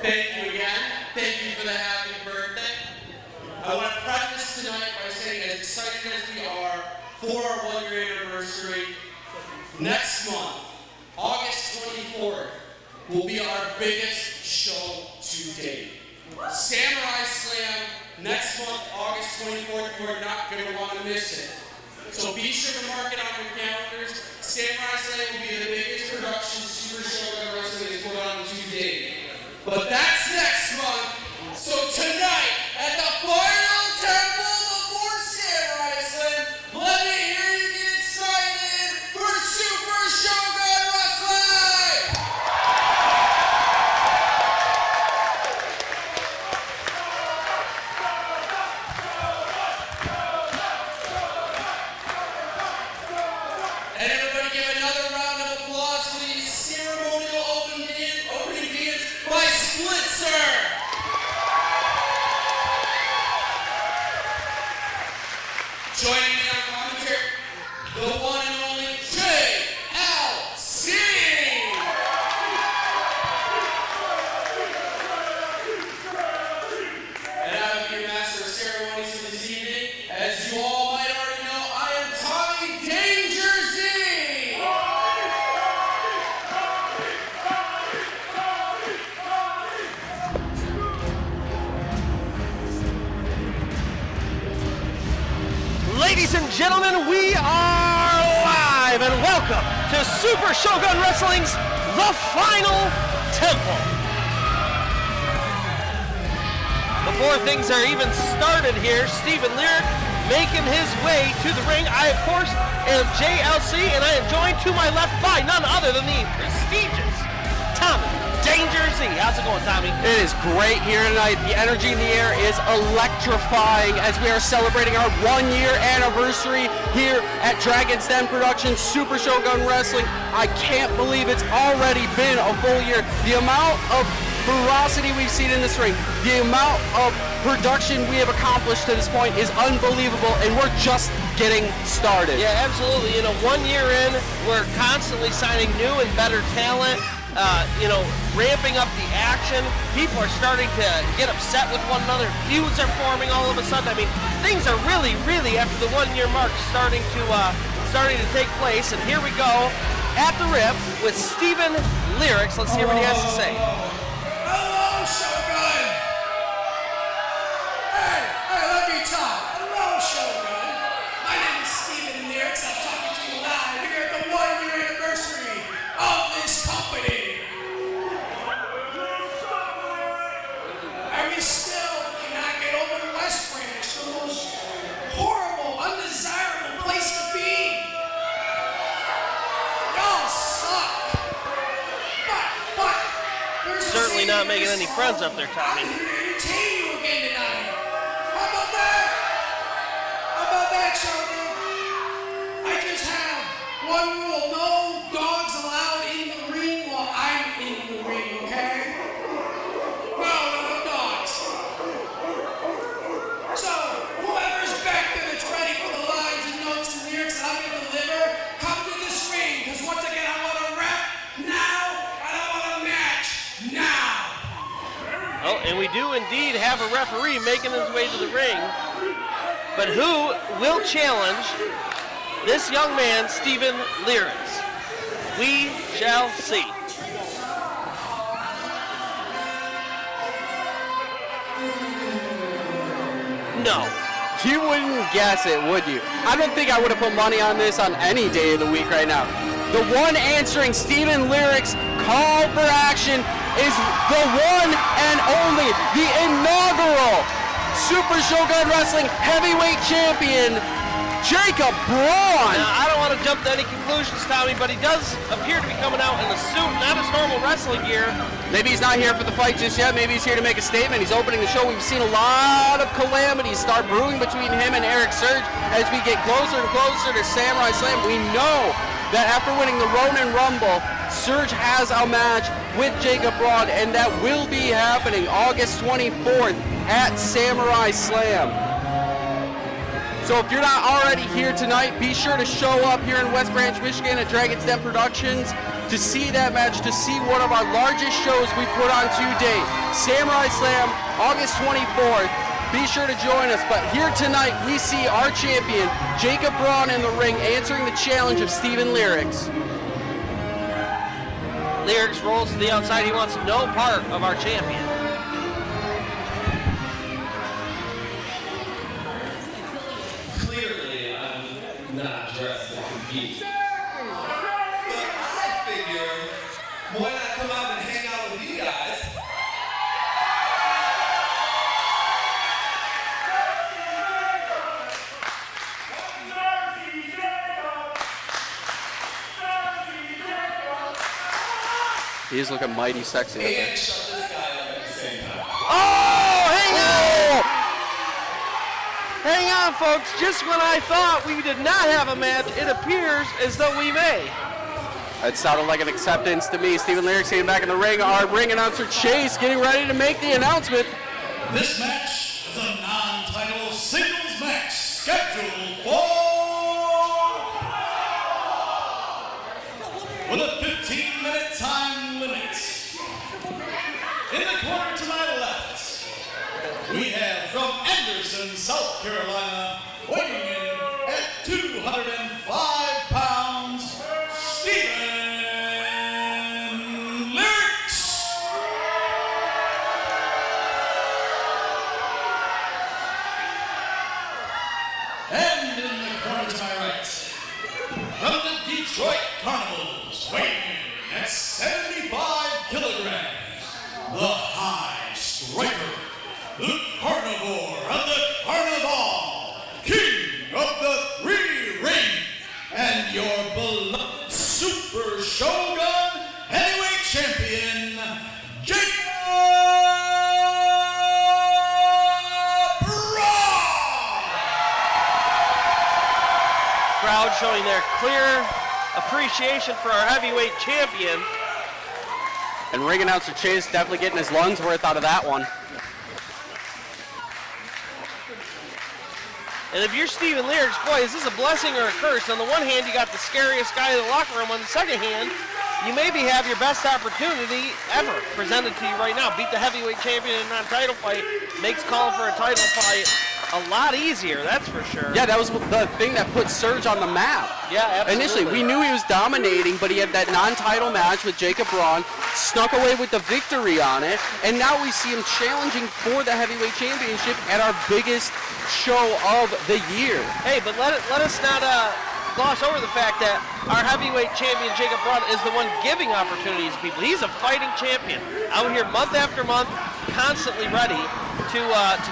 Thank you again. Thank you for the happy birthday. I want to preface tonight by saying, as excited as we are for our 1-year anniversary, next month, August 24th, will be our biggest show to date. Samurai Slam, next month, August 24th, you are not going to want to miss it. So be sure to mark it on your calendars. Samurai Slam will be the biggest production Super Shogun Wrestling has put on to date. But that's next month. So tonight, at the final temple before Samurai Slam, let me hear you get excited for Super Shogun Wrestling! And everybody give another round of applause for the ceremonial opening dance by Splitzer. Joining me on commentary, the one and only JLC. And I will be your master of ceremonies for this evening. As you all might already know, I am Tommy Danger Z. Ladies and gentlemen, we are live and welcome to Super Shogun Wrestling's The Final Temple. Before things are even started here, Steven Lyric making his way to the ring. I, of course, am JLC, and I am joined to my left by none other than the prestigious Tommy Danger Z. How's it going, Tommy? It is great here tonight. The energy in the air is electrifying as we are celebrating our 1-year anniversary here at Dragon's Den Productions, Super Shogun Wrestling. I can't believe it's already been a full year. The amount of ferocity we've seen in this ring, the amount of production we have accomplished to this point is unbelievable, and we're just getting started. Yeah, absolutely. 1 year in, we're constantly signing new and better talent. Ramping up the action. People are starting to get upset with one another. Feuds are forming all of a sudden. I mean, things are really, after the 1-year mark, starting to take place. And here we go at the Rip with Steven Lyrics. Let's hear what he has to say. Hello, Shogun! Hey, let me talk. Hello, Shogun. My name is Steven Lyrics. I'm talking to you live here at the 1-year anniversary of this company. And we still cannot get over the West Branch, the most horrible, undesirable place to be. Y'all suck. But there's Certainly not making any friends up there, Tommy. I'm here to entertain you again tonight. How about that? How about that, Shogun? I just have one rule: no dogs allowed in the ring while I'm in the ring, okay? No dogs. So, whoever's back there that's ready for the lines and notes and lyrics that I'm going to deliver, come to this ring, because once again, I want to rap now, and I want to match now. Oh, and we do indeed have a referee making his way to the ring. But who will challenge this young man, Steven Lyrics? We shall see. No. You wouldn't guess it, would you? I don't think I would have put money on this on any day of the week right now. The one answering Steven Lyrics' call for action is the one and only, the inaugural Super Shogun Wrestling Heavyweight Champion, Jacob Braun. Now, I don't want to jump to any conclusions, Tommy, but he does appear to be coming out in a suit, not his normal wrestling gear. Maybe he's not here for the fight just yet. Maybe he's here to make a statement. He's opening the show. We've seen a lot of calamities start brewing between him and Eric Surge as we get closer and closer to Samurai Slam. We know that after winning the Ronin Rumble, Surge has a match with Jacob Braun, and that will be happening August 24th at Samurai Slam. So if you're not already here tonight, be sure to show up here in West Branch, Michigan at Dragon's Den Productions to see that match, to see one of our largest shows we put on to date. Samurai Slam, August 24th. Be sure to join us. But here tonight, we see our champion, Jacob Braun, in the ring, answering the challenge of Steven Lyrics. Lyrics rolls to the outside. He wants no part of our champion. Clearly, I'm not dressed to compete. But I figured, why not come out and hang out with you guys? He's looking mighty sexy. And shut this guy up at the same time. Oh, hang on! Hang on, folks. Just when I thought we did not have a match, it appears as though we may. That sounded like an acceptance to me. Steven Lyrics getting back in the ring. Our ring announcer, Chase, getting ready to make the announcement. This match is a non-title singles match scheduled for with a 15-minute time limit. In the corner to my left, we have from Anderson, South Carolina, weighing in at 205 pounds, Steven Lyrics. And in the corner to my right, from the Detroit Carnivals, weighing in at 75 kilograms, the High Striker, the Carnivore of the Carnival, King of the Three Ring, and your beloved Super Shogun Heavyweight Champion, Jacob Braun! Crowd showing their clear appreciation for our heavyweight champion. And ring announcer Chase definitely getting his lungs worth out of that one. And if you're Steven Lyrics, boy, is this a blessing or a curse? On the one hand, you got the scariest guy in the locker room. On the second hand, you maybe have your best opportunity ever presented to you right now. Beat the heavyweight champion in a non-title fight. Makes calling for a title fight a lot easier, that's for sure. Yeah, that was the thing that put Surge on the map. Yeah, absolutely. Initially, we knew he was dominating, but he had that non-title match with Jacob Braun, snuck away with the victory on it, and now we see him challenging for the heavyweight championship at our biggest show of the year. Hey, but let us not gloss over the fact that our heavyweight champion, Jacob Braun, is the one giving opportunities to people. He's a fighting champion, out here month after month, constantly ready to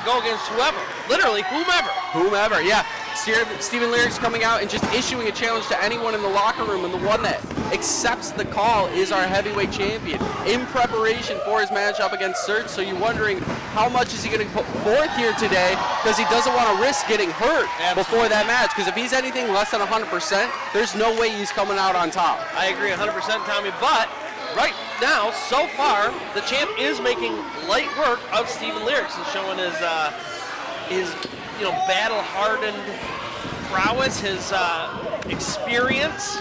go against whoever, literally whomever. Yeah. Steven Lyrics coming out and just issuing a challenge to anyone in the locker room, and the one that accepts the call is our heavyweight champion in preparation for his matchup against Surge. So you're wondering, how much is he going to put forth here today, because he doesn't want to risk getting hurt before that match, because if he's anything less than 100%, there's no way he's coming out on top. I agree 100%, Tommy, but right now, so far, the champ is making light work of Steven Lyrics and showing his battle-hardened prowess, his experience.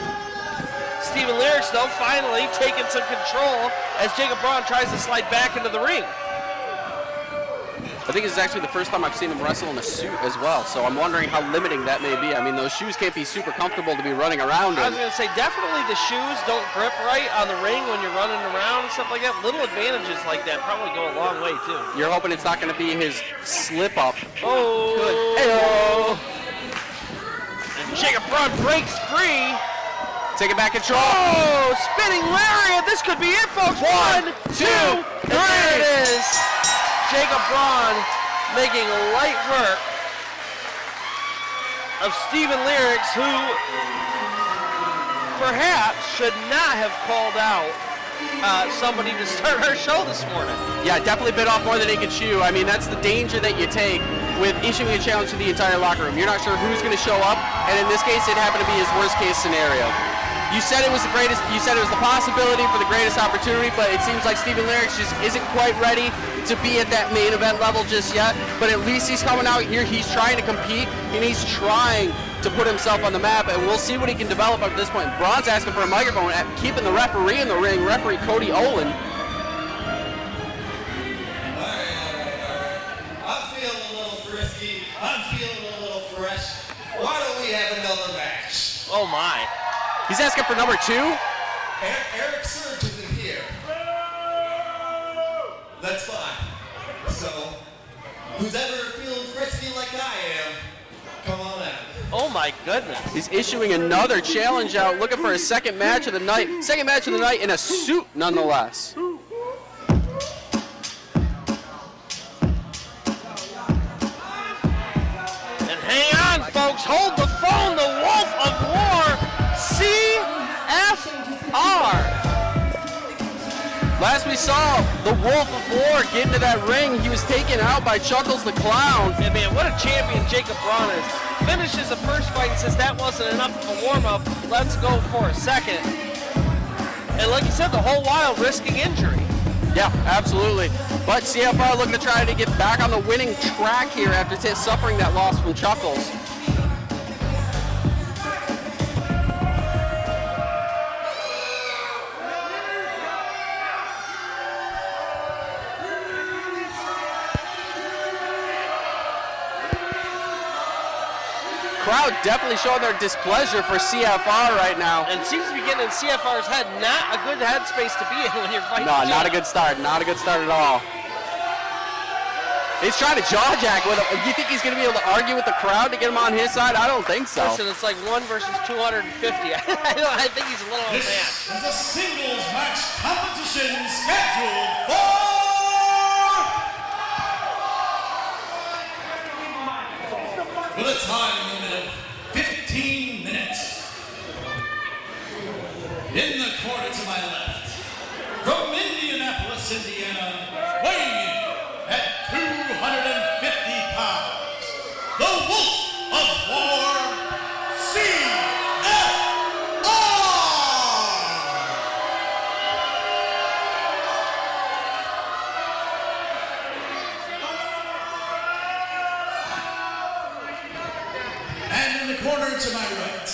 Steven Lyrics, though, finally taking some control as Jacob Braun tries to slide back into the ring. I think this is actually the first time I've seen him wrestle in a suit as well, so I'm wondering how limiting that may be. I mean, those shoes can't be super comfortable to be running around in. I was going to say, definitely the shoes don't grip right on the ring when you're running around and stuff like that. Little advantages like that probably go a long way, too. You're hoping it's not going to be his slip-up. Oh! Hey-oh! And Jacob Braun breaks free. Taking back control. Oh! Spinning lariat! This could be it, folks! 1, 2, 3! There it is! Jacob Braun making light work of Steven Lyrics, who perhaps should not have called out somebody to start our show this morning. Yeah, definitely bit off more than he could chew. I mean, that's the danger that you take with issuing a challenge to the entire locker room. You're not sure who's going to show up, and in this case, it happened to be his worst-case scenario. You said it was the greatest. You said it was the possibility for the greatest opportunity, but it seems like Steven Lyrics just isn't quite ready. to be at that main event level just yet, but at least he's coming out here. He's trying to compete, and he's trying to put himself on the map, and we'll see what he can develop at this point. Braun's asking for a microphone, keeping the referee in the ring, referee Cody Olin. I'm feeling a little frisky. I'm feeling a little fresh. Why don't we have another match? Oh my. He's asking for number 2? Eric Surge isn't here. That's fine. So, who's ever feeling frisky like I am, come on out. Oh my goodness. He's issuing another challenge out, looking for his second match of the night. Second match of the night in a suit, nonetheless. And hang on, folks. Hold the phone. The Wolf of War, CFR. Last we saw the Wolf of War get into that ring. He was taken out by Chuckles the Clown. And man, what a champion Jacob Braun is. Finishes the first fight and says that wasn't enough of a warm-up. Let's go for a second. And like you said, the whole while risking injury. Yeah, absolutely. But CFR looking to try to get back on the winning track here after suffering that loss from Chuckles. Crowd definitely showing their displeasure for CFR right now. And seems to be getting in CFR's head. Not a good headspace to be in when you're fighting. No, not a good start. Not a good start at all. He's trying to jaw jack with him. Do you think he's going to be able to argue with the crowd to get him on his side? I don't think so. Listen, it's like 1 versus 250. I think he's a little This overmatched. is a singles match competition scheduled for with a time limit of 15 minutes. In the corner to my left, from Indianapolis, Indiana, weighing in at 250 pounds, the Wolf of War, CFR! And in the corner to my right,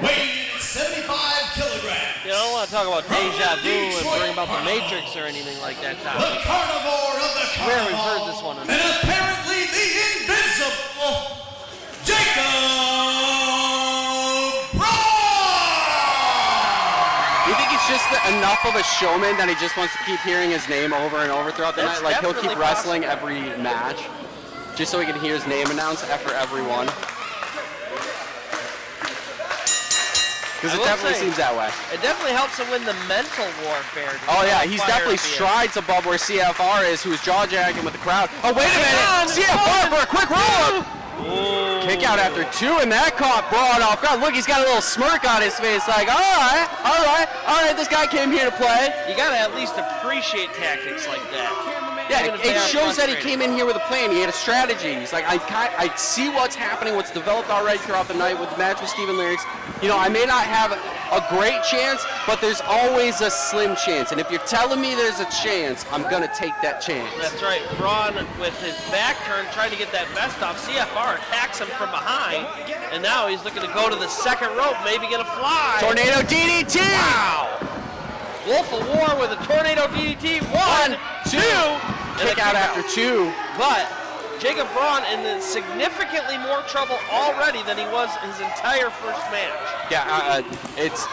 weighing in at 75 kilograms. You know, I don't want to talk about deja vu and bring about the Matrix or anything like that, Tom. The carnivore of the swear we've heard carnival, this one. and apparently the invincible Jacob Braun! Do you think he's just enough of a showman that he just wants to keep hearing his name over and over throughout the That's night? Like he'll keep definitely wrestling every match just so he can hear his name announced after every one? Because it definitely seems that way. It definitely helps him win the mental warfare. Oh yeah, he's definitely strides above where CFR is, who's jaw jacking with the crowd. Oh wait a minute! CFR for a quick roll up! Kick out after 2, and that caught Braun off guard. Look, he's got a little smirk on his face, like, all right, this guy came here to play. You gotta at least appreciate tactics like that. Yeah, it shows that he came in here with a plan. He had a strategy. He's like, I see what's happening, what's developed already throughout the night with the match with Steven Lyrics. You know, I may not have a great chance, but there's always a slim chance. And if you're telling me there's a chance, I'm going to take that chance. That's right. Braun, with his back turned, trying to get that vest off. CFR attacks him from behind, and now he's looking to go to the second rope, maybe get a fly. Tornado DDT! Wow! Wolf of War with a tornado DDT. 1, 2. Kick out after 2. But Jacob Braun in significantly more trouble already than he was his entire first match. Yeah, it's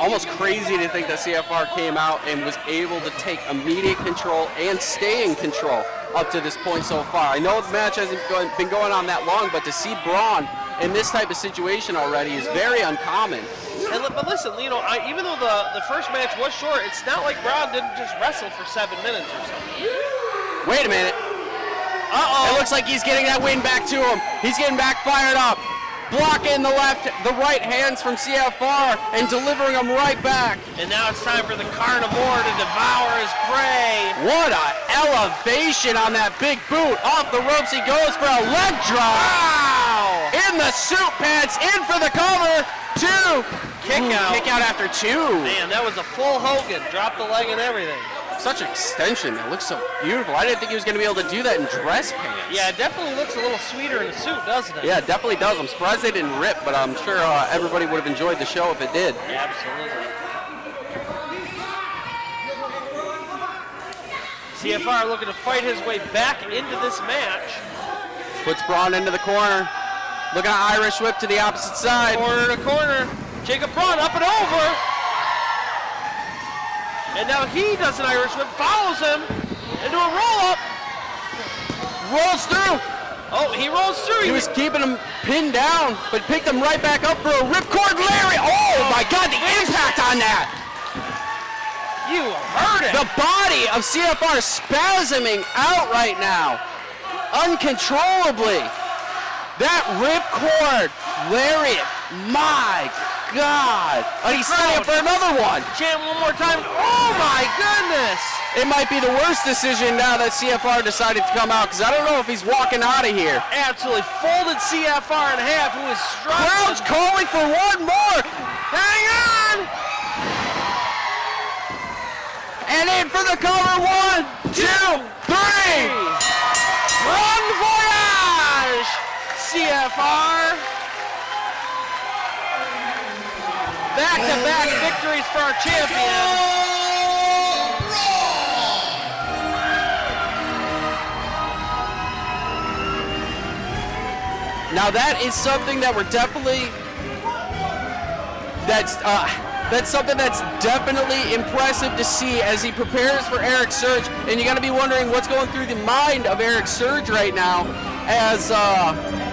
almost crazy to think that CFR came out and was able to take immediate control and stay in control up to this point so far. I know the match hasn't been going on that long, but to see Braun in this type of situation already is very uncommon. But listen, you know, even though the first match was short, it's not like Braun didn't just wrestle for 7 minutes or something. Wait a minute. It looks like he's getting that wind back to him. He's getting back fired up. Blocking the right hands from CFR and delivering them right back. And now it's time for the carnivore to devour his prey. What a elevation on that big boot. Off the ropes he goes for a leg drop. Wow! In the suit pants, in for the cover. 2. Kick out after 2. Man, that was a full Hogan. Dropped the leg and everything. such extension. It looks so beautiful. I didn't think he was going to be able to do that in dress pants. Yeah, it definitely looks a little sweeter in a suit, doesn't it? Yeah, it definitely does. I'm surprised they didn't rip, but I'm sure everybody would have enjoyed the show if it did. Absolutely. CFR looking to fight his way back into this match. Puts Braun into the corner. Looking at Irish whip to the opposite side. Corner to corner. Jacob Braun up and over. And now he does an Irish whip, follows him into a roll-up. Rolls through. Oh, he rolls through. He was keeping him pinned down, but picked him right back up for a ripcord lariat. Oh my God, the impact on that. You heard it. The body of CFR spasming out right now, uncontrollably. That ripcord lariat, my God. And he's setting up for another one. Jam one more time. Oh my goodness. It might be the worst decision now that CFR decided to come out, because I don't know if he's walking out of here. Absolutely folded CFR in half, who is struggling. Crowd's calling for one more. Hang on. And in for the cover. 1, 2, 3. Bon voyage, CFR. Back-to-back victories for our champion. Now that is something that we're definitely, that's something that's definitely impressive to see as he prepares for Eric Surge. And you got to be wondering what's going through the mind of Eric Surge right now, as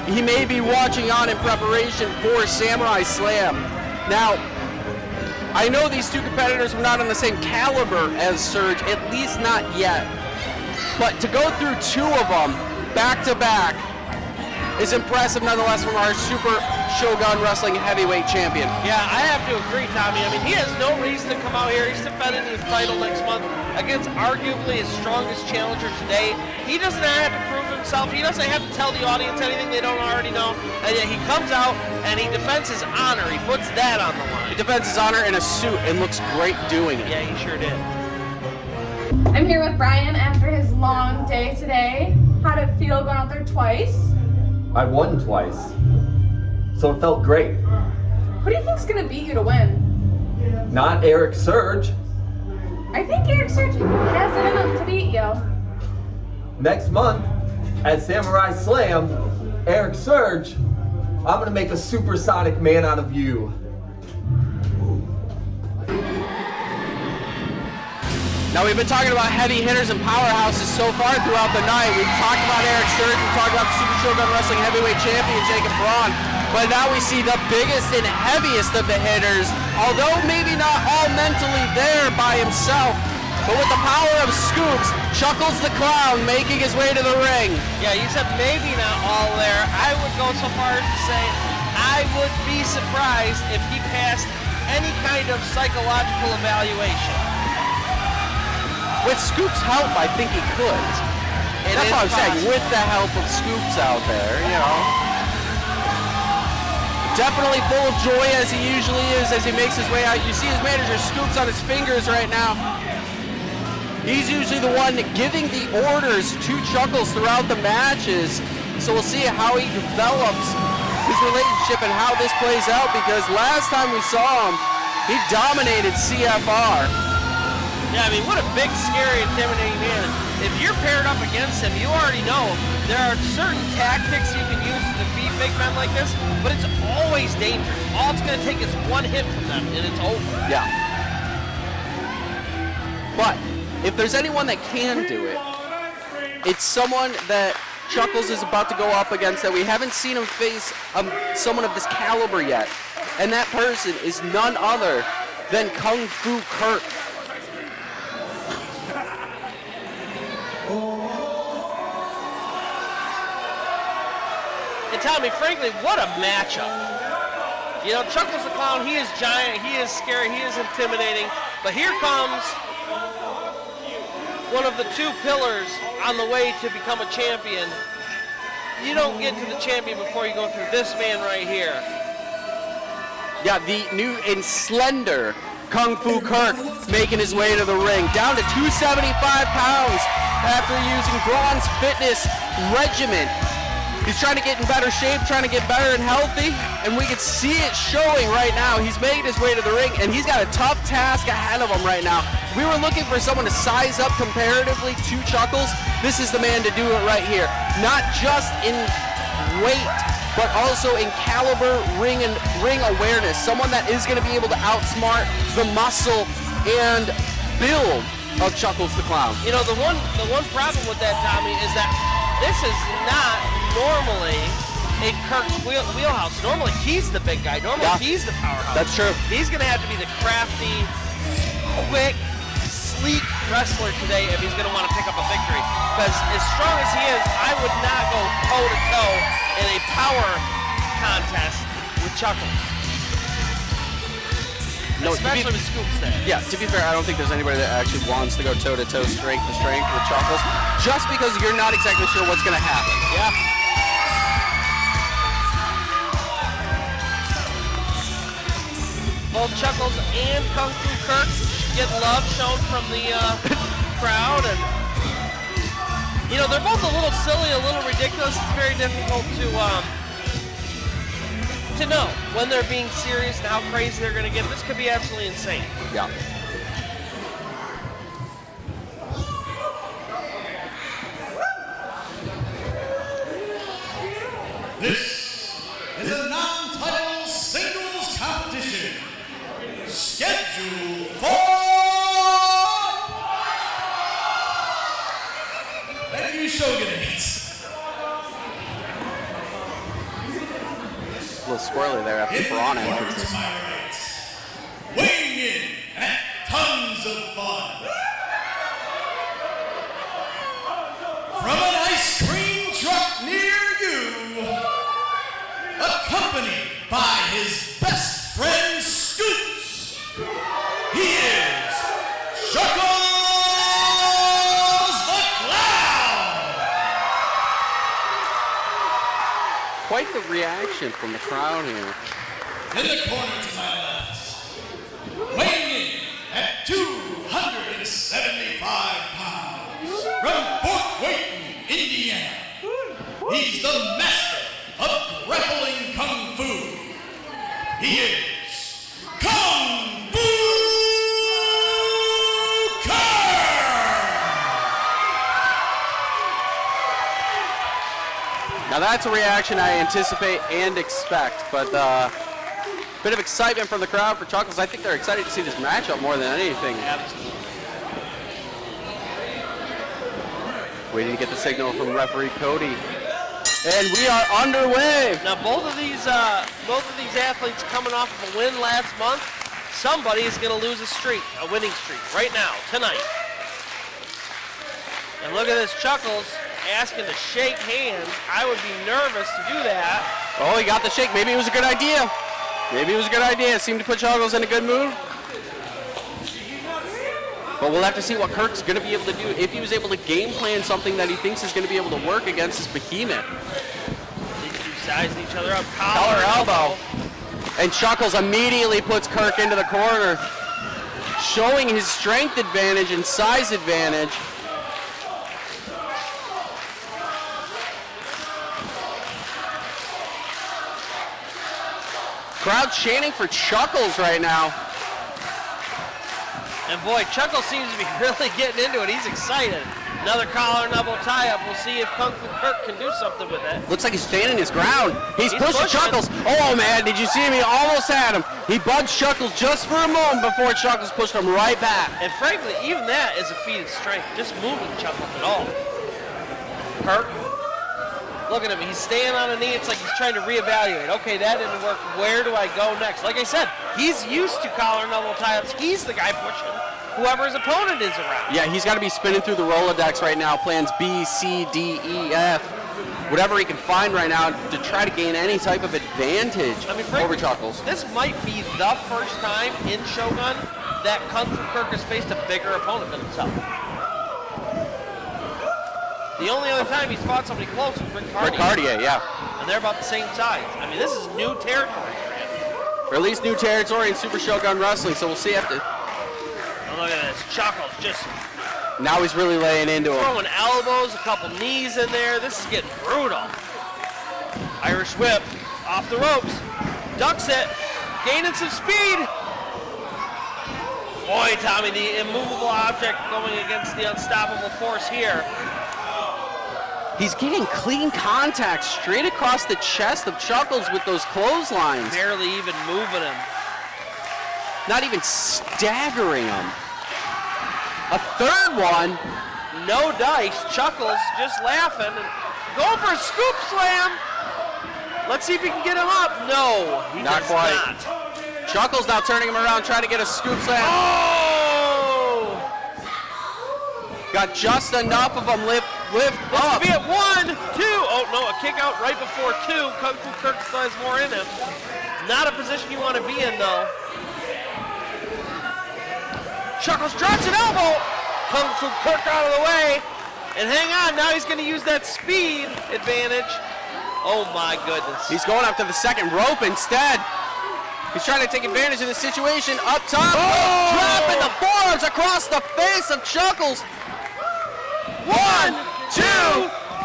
he may be watching on in preparation for Samurai Slam. Now, I know these two competitors were not on the same caliber as Surge, at least not yet. But to go through two of them back to back is impressive nonetheless from our Super Shogun Wrestling Heavyweight Champion. Yeah, I have to agree, Tommy. I mean, he has no reason to come out here. He's defending his title next month against arguably his strongest challenger today. He doesn't have to prove himself. He doesn't have to tell the audience anything they don't already know. And yet he comes out and he defends his honor. He puts that on the line. He defends his honor in a suit and looks great doing it. Yeah, he sure did. I'm here with Brian after his long day today. How'd it feel going out there twice? I won twice, so it felt great. Who do you think's gonna beat you to win? Not Eric Surge. I think Eric Surge has it in him to beat you. Next month, at Samurai Slam, Eric Surge, I'm gonna make a supersonic man out of you. Now we've been talking about heavy hitters and powerhouses so far throughout the night. We've talked about Eric Surge, we've talked about the Super Shogun Wrestling Heavyweight Champion Jacob Braun, but now we see the biggest and heaviest of the hitters, although maybe not all mentally there by himself, but with the power of Scoops, Chuckles the Clown making his way to the ring. Yeah, you said maybe not all there. I would go so far as to say I would be surprised if he passed any kind of psychological evaluation. With Scoops' help, I think he could. That's what I'm saying, with the help of Scoops out there, you know. Definitely full of joy as he usually is as he makes his way out. You see his manager Scoops on his fingers right now. He's usually the one giving the orders to Chuckles throughout the matches. So we'll see how he develops his relationship and how this plays out, because last time we saw him, he dominated CFR. Yeah, I mean, what a big, scary, intimidating man. If you're paired up against him, you already know there are certain tactics you can use to defeat big men like this, but it's always dangerous. All it's going to take is one hit from them, and it's over. Yeah. But if there's anyone that can do it, it's someone that Chuckles is about to go up against that we haven't seen him face someone of this caliber yet. And that person is none other than Kung Fu Kirk. And Tommy, frankly, what a matchup. You know, Chuckles the Clown, he is giant, he is scary, he is intimidating, but here comes one of the two pillars on the way to become a champion. You don't get to the champion before you go through this man right here. Yeah, the new and slender Kung Fu Kirk making his way to the ring, down to 275 pounds after using Braun's fitness regimen. He's trying to get in better shape, trying to get better and healthy, and we can see it showing right now. He's making his way to the ring, and he's got a tough task ahead of him right now. We were looking for someone to size up comparatively to Chuckles. This is the man to do it right here. Not just in weight, but also in caliber, ring awareness. Someone that is going to be able to outsmart the muscle and build of Chuckles the Clown. You know, the one problem with that, Tommy, is that this is not normally in Kirk's wheelhouse. Normally he's the big guy. Normally he's the powerhouse. That's true. He's going to have to be the crafty, quick, sleek wrestler today if he's going to want to pick up a victory. Because as strong as he is, I would not go toe-to-toe in a power contest with Chuckles. No, especially with Scoops there. Yeah, to be fair, I don't think there's anybody that actually wants to go toe-to-toe, strength to strength with Chuckles, just because you're not exactly sure what's going to happen. Yeah. Both Chuckles and Kung Fu Kirk get love shown from the crowd, and you know they're both a little silly, a little ridiculous. It's very difficult to know when they're being serious and how crazy they're going to get. This could be absolutely insane. Yeah. This is a non-title singles competition scheduled for... Thank you, Shogunates. A little squirrely there after Braun To entrance. my right, weighing in at tons of fun. From an ice cream truck near you, accompanied by his best friend Scoops, he is Chuckles the Clown! Quite the reaction from the crowd here. In the corner to my left, weighing in at 275 pounds, from Fort Wayne, Indiana, he's the master of grappling Kung Fu. He is Kung Fu Kirk! Now that's a reaction I anticipate and expect, but bit of excitement from the crowd for Chuckles. I think they're excited to see this matchup more than anything. Absolutely. Waiting to get the signal from referee Cody. And we are underway. Now both of these athletes coming off of a win last month. Somebody is going to lose a winning streak right now, tonight. And look at this, Chuckles asking to shake hands. I would be nervous to do that. Oh, he got the shake. Maybe it was a good idea. Maybe it was a good idea. It seemed to put Chuckles in a good mood. But we'll have to see what Kirk's going to be able to do, if he was able to game plan something that he thinks is going to be able to work against this behemoth. These two sizing each other up. Collar elbow. And Chuckles immediately puts Kirk into the corner, showing his strength advantage and size advantage. Crowd chanting for Chuckles right now. And boy, Chuckles seems to be really getting into it. He's excited. Another collar and elbow tie-up. We'll see if Kung Fu Kirk can do something with it. Looks like he's standing his ground. He's pushing Chuckles. Oh, man, did you see him? He almost had him. He bugged Chuckles just for a moment before Chuckles pushed him right back. And frankly, even that is a feat of strength, just moving Chuckles at all. Kirk, look at him. He's staying on a knee. It's like he's trying to reevaluate. Okay, that didn't work. Where do I go next? Like I said, he's used to collar and elbow tie-ups. He's the guy pushing whoever his opponent is around. Yeah, he's got to be spinning through the Rolodex right now. Plans B, C, D, E, F. Whatever he can find right now to try to gain any type of advantage over Chuckles. This might be the first time in Shogun that Kung Fu Kirk has faced a bigger opponent than himself. The only other time he's fought somebody close was Rick Cartier. Rick Cartier, yeah. And they're about the same size. I mean, this is new territory for him. or at least new territory in Super Shogun Wrestling. So we'll see after. Oh, look at this. Chuckles just Now he's really laying into him. throwing elbows, a couple knees in there. This is getting brutal. Irish whip off the ropes. Ducks it. Gaining some speed. Boy, Tommy, the immovable object going against the unstoppable force here. He's getting clean contact straight across the chest of Chuckles with those clotheslines. Barely even moving him. Not even staggering him. A third one. No dice. Chuckles just laughing and going for a scoop slam. Let's see if he can get him up. No, he Not does quite. not. Chuckles now turning him around, trying to get a scoop slam. Oh! Got just enough of him lift This up. could be at 1, 2. Oh no, a kick out right before 2. Kung Fu Kirk still has more in him. Not a position you want to be in though. Chuckles drops an elbow. Kung Fu Kirk out of the way. And hang on, now he's going to use that speed advantage. Oh my goodness. He's going up to the second rope instead. He's trying to take advantage of the situation. Up top, dropping the forearms across the face of Chuckles. 1, 2.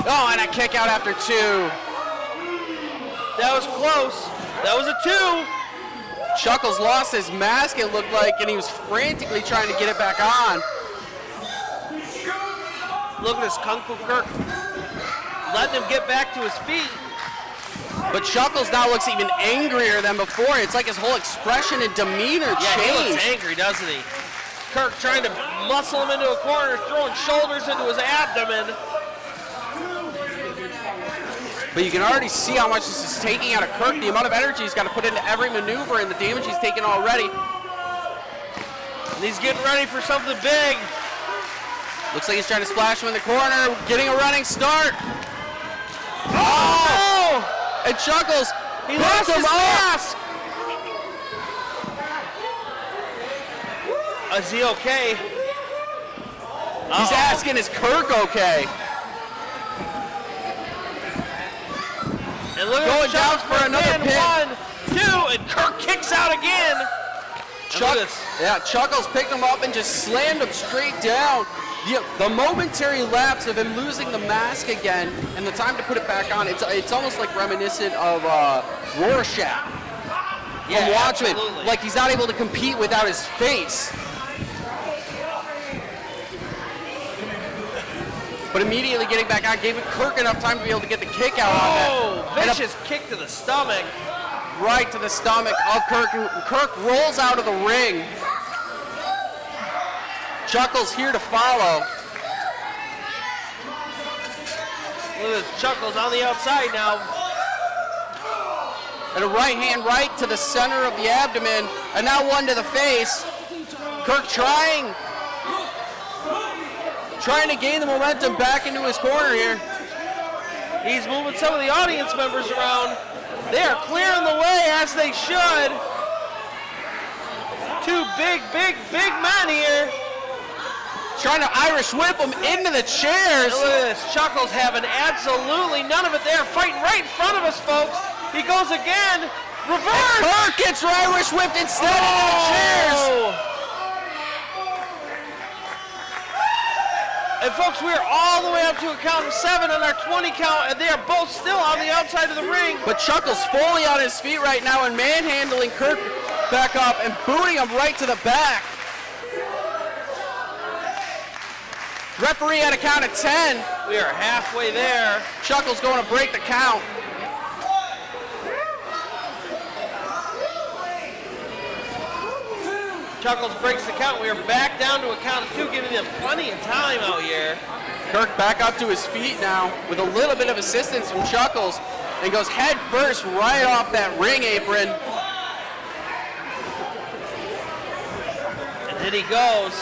Oh, and a kick out after 2. That was close. That was a 2. Chuckles lost his mask, it looked like, and he was frantically trying to get it back on. Look at this, Kung Fu Kirk letting him get back to his feet. But Chuckles now looks even angrier than before. It's like his whole expression and demeanor Yeah, he changed. looks angry, doesn't he? Kirk trying to muscle him into a corner, throwing shoulders into his abdomen. But you can already see how much this is taking out of Kirk, the amount of energy he's got to put into every maneuver and the damage he's taken already. And he's getting ready for something big. Looks like he's trying to splash him in the corner, getting a running start. Oh! And Chuckles, He lost his mask. Is he okay? He's asking, is Kirk okay? And look Going at down Chuckles for another pin. 1, 2, and Kirk kicks out again. Chuckles picked him up and just slammed him straight down. The momentary lapse of him losing the mask again and the time to put it back on, it's almost like reminiscent of Rorschach from Watchmen. Absolutely. Like he's not able to compete without his face. But immediately getting back on gave Kirk enough time to be able to get the kick out on that. Oh, And vicious kick to the stomach. right to the stomach of Kirk. Kirk rolls out of the ring. Chuckles here to follow. Look at this, Chuckles on the outside now. And a right hand right to the center of the abdomen. And now one to the face. Kirk trying to gain the momentum back into his corner here. He's moving some of the audience members around. They are clearing the way as they should. Two big men here. Trying to Irish whip him into the chairs. And look at this, Chuckles having absolutely none of it there. Fighting right in front of us, folks. He goes again. Reverse. Kirk gets Irish whipped instead into the chairs. And folks, we are all the way up to a count of 7 on our 20 count, and they are both still on the outside of the ring. But Chuckles fully on his feet right now and manhandling Kirk back up and booting him right to the back. Referee at a count of 10. We are halfway there. Chuckles going to break the count. Chuckles breaks the count. We are back down to a count of 2, giving them plenty of time out here. Kirk back up to his feet now with a little bit of assistance from Chuckles and goes head first right off that ring apron. And then he goes.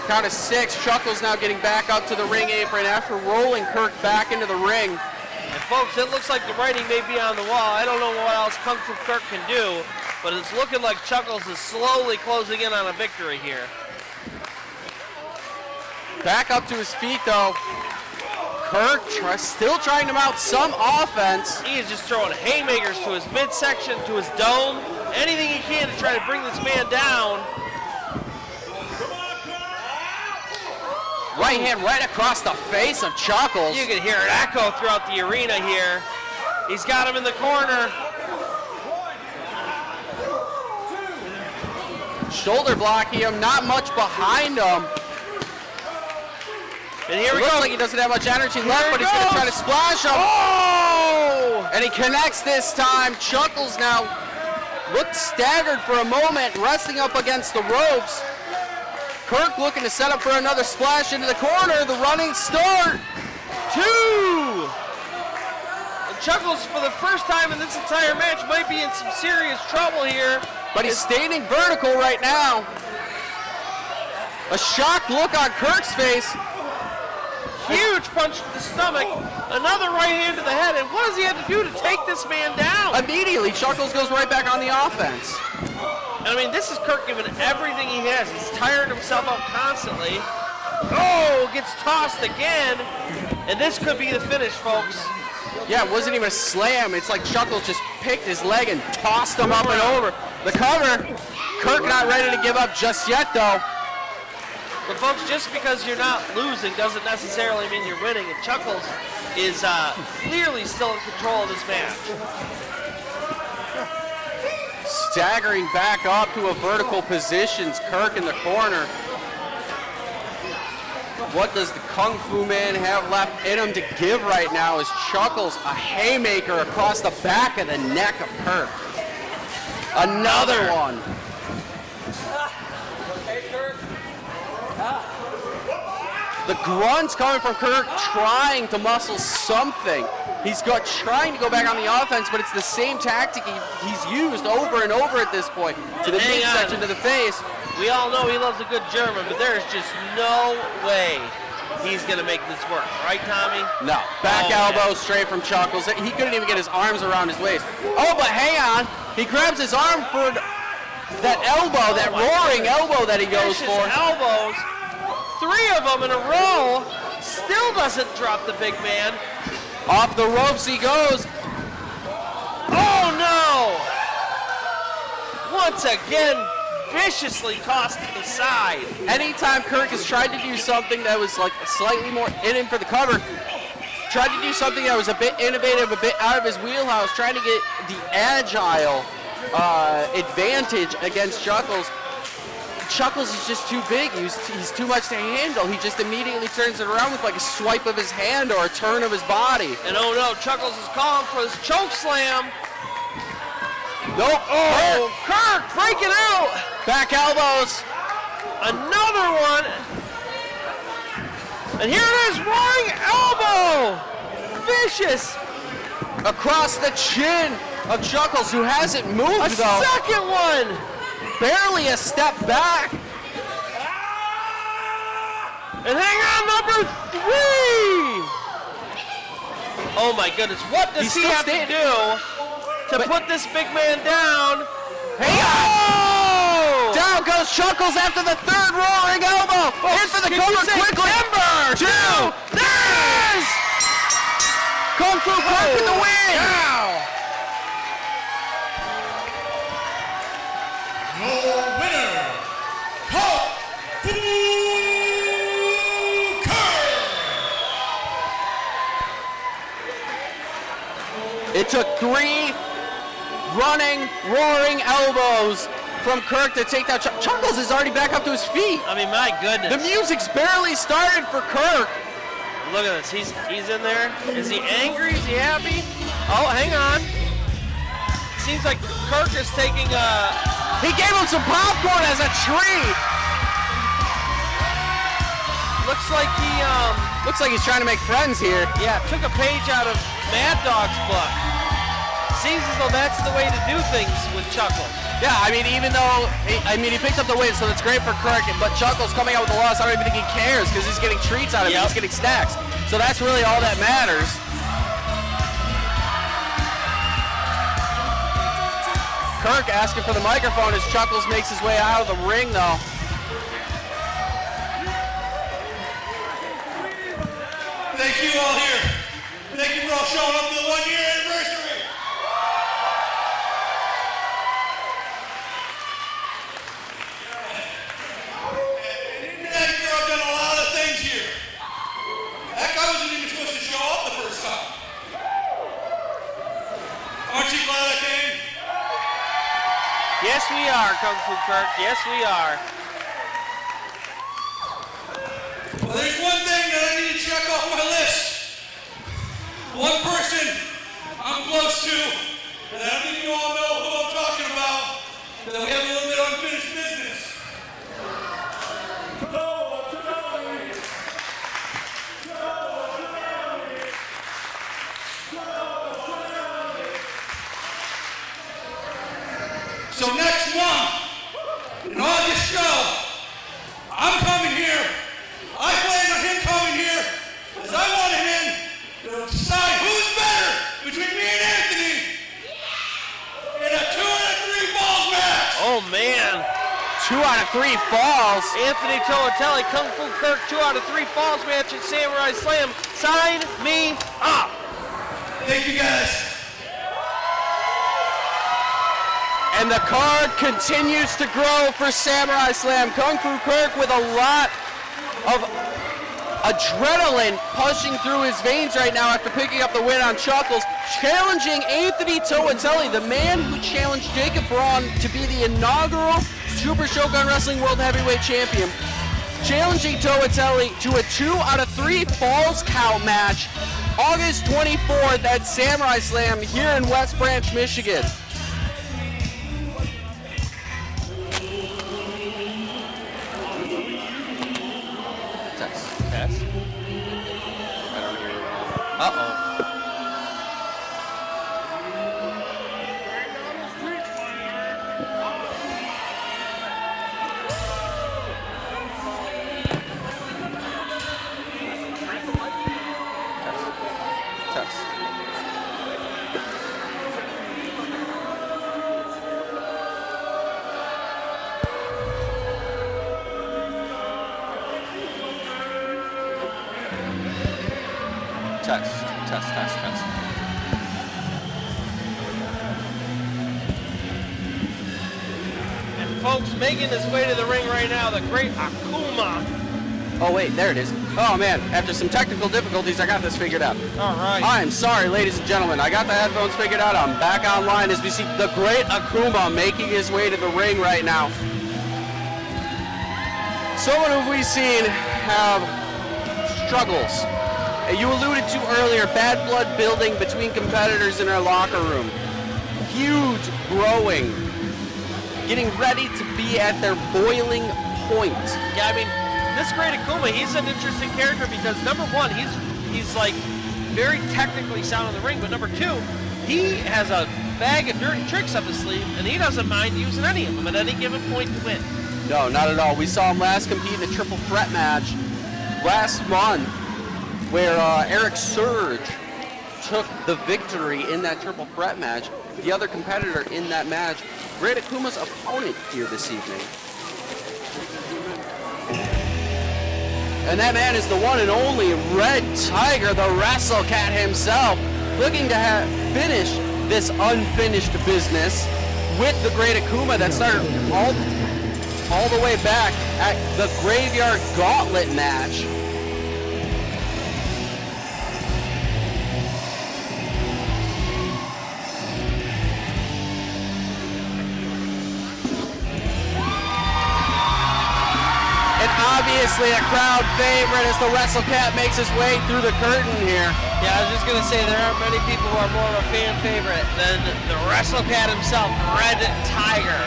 Count of 6. Chuckles now getting back up to the ring apron after rolling Kirk back into the ring. And folks, it looks like the writing may be on the wall. I don't know what else Kung Fu Kirk can do, but it's looking like Chuckles is slowly closing in on a victory here. Back up to his feet though. Kirk still trying to mount some offense. He is just throwing haymakers to his midsection, to his dome, anything he can to try to bring this man down. Right hand right across the face of Chuckles. You can hear it echo throughout the arena here. He's got him in the corner. Shoulder blocking him, not much behind him. And here we Looks go. like he doesn't have much energy left, but he's going to try to splash him. Oh! And he connects this time. Chuckles now looked staggered for a moment, resting up against the ropes. Kirk looking to set up for another splash into the corner. The running start. 2! And Chuckles, for the first time in this entire match, might be in some serious trouble here. But he's standing vertical right now. A shocked look on Kirk's face. Huge punch to the stomach. Another right hand to the head. And what does he have to do to take this man down? Immediately, Chuckles goes right back on the offense. And I mean, this is Kirk giving everything he has. He's tired himself out constantly. Oh, gets tossed again. And this could be the finish, folks. Yeah, it wasn't even a slam. It's like Chuckles just picked his leg and tossed him up and over. The cover. Kirk not ready to give up just yet, though. But folks, just because you're not losing doesn't necessarily mean you're winning. And Chuckles is clearly still in control of this match. Staggering back up to a vertical positions, Kirk in the corner. What does the Kung Fu Man have left in him to give right now as Chuckles a haymaker across the back of the neck of Kirk. Another one. The grunts coming from Kirk trying to muscle something. He's trying to go back on the offense, but it's the same tactic he's used over and over at this point. To the midsection, to the face. We all know he loves a good German, but there is just no way he's going to make this work. Right, Tommy? No. Back elbow straight from Chuckles. He couldn't even get his arms around his waist. Oh, but hang on. He grabs his arm for that elbow, that roaring elbow that he goes for. Elbows. 3 of them in a row. Still doesn't drop the big man. Off the ropes he goes. Oh, no. Once again, viciously tossed to the side. Anytime Kirk has tried to do something that was like slightly more in for the cover, tried to do something that was a bit innovative, a bit out of his wheelhouse, trying to get the agile advantage against Chuckles. Chuckles is just too big. He's too much to handle. He just immediately turns it around with like a swipe of his hand or a turn of his body. And oh no, Chuckles is calling for his choke slam. Nope. Oh, Kirk breaking out. Back elbows. Another one. And here it is, roaring elbow. Vicious. Across the chin of Chuckles, who hasn't moved though. A second one. Barely a step back. And hang on, number 3. Oh my goodness, what does he have to do to put this big man down? Hang on! Down goes Chuckles after the 3rd roaring elbow. In for the cover quickly. Number 2. There it is! Kung Fu Kirk with the win. Wow. Your winner, Kung Fu Kirk! It took 3 running, roaring elbows from Kirk to take down Chuckles is already back up to his feet. I mean, my goodness. The music's barely started for Kirk. Look at this, he's in there. Is he angry, is he happy? Oh, hang on. Seems like Kirk is taking He gave him some popcorn as a treat. looks like he's trying to make friends here. Yeah, took a page out of Mad Dog's book. Seems as though that's the way to do things with Chuckles. Yeah, I mean, even though, he picked up the win, so that's great for Kirk, but Chuckles coming out with the loss, I don't even think he cares, because he's getting treats out of it, he's getting snacks. So that's really all that matters. Kirk asking for the microphone as Chuckles makes his way out of the ring, though. thank you all here. Thank you for all showing up to the 1 year anniversary. And that girl done a lot of things here. That guy wasn't even supposed to show up the first time. Aren't you glad I came? Yes, we are, Kung Fu Kirk. Yes, we are. Well, there's one thing that I need to check off my list. One person I'm close to, and I think you all know who I'm talking about, that we have a little bit of unfinished business. So next month, in August show, I'm coming here. I plan on him coming here because I want him in to decide who's better between me and Anthony in a 2 out of 3 falls match. Oh, man. 2 out of 3 falls. Anthony Toatelli, Kung Fu Kirk, 2 out of 3 falls match at Samurai Slam. Sign me up. Thank you guys. And the card continues to grow for Samurai Slam. Kung Fu Kirk with a lot of adrenaline pushing through his veins right now after picking up the win on Chuckles, challenging Anthony Toatelli, the man who challenged Jacob Braun to be the inaugural Super Shogun Wrestling World Heavyweight Champion, challenging Toatelli to a 2 out of 3 falls count match August 24th at Samurai Slam here in West Branch, Michigan. Test. I don't hear it all. Uh-oh. Test. Test. And folks, making his way to the ring right now, the great Akuma. Oh wait, there it is. Oh man, after some technical difficulties, I got this figured out. All right. I'm sorry, ladies and gentlemen. I got the headphones figured out. I'm back online as we see the great Akuma making his way to the ring right now. Someone who we've seen have struggles. You alluded to earlier, bad blood building between competitors in our locker room. Feuds growing. Getting ready to be at their boiling point. Yeah, I mean, this great Akuma, he's an interesting character because number one, he's like very technically sound in the ring, but number two, he has a bag of dirty tricks up his sleeve, and he doesn't mind using any of them at any given point to win. No, not at all. We saw him last compete in a triple threat match last month, where Eric Surge took the victory in that triple threat match. The other competitor in that match, Great Akuma's opponent here this evening. And that man is the one and only Red Tiger, the Wrestle Cat himself, looking to finish this unfinished business with the Great Akuma that started all the way back at the Graveyard Gauntlet match. Obviously a crowd favorite as the Wrestle Cat makes his way through the curtain here. Yeah, I was just gonna say there aren't many people who are more of a fan favorite than the Wrestle Cat himself, Red Tiger.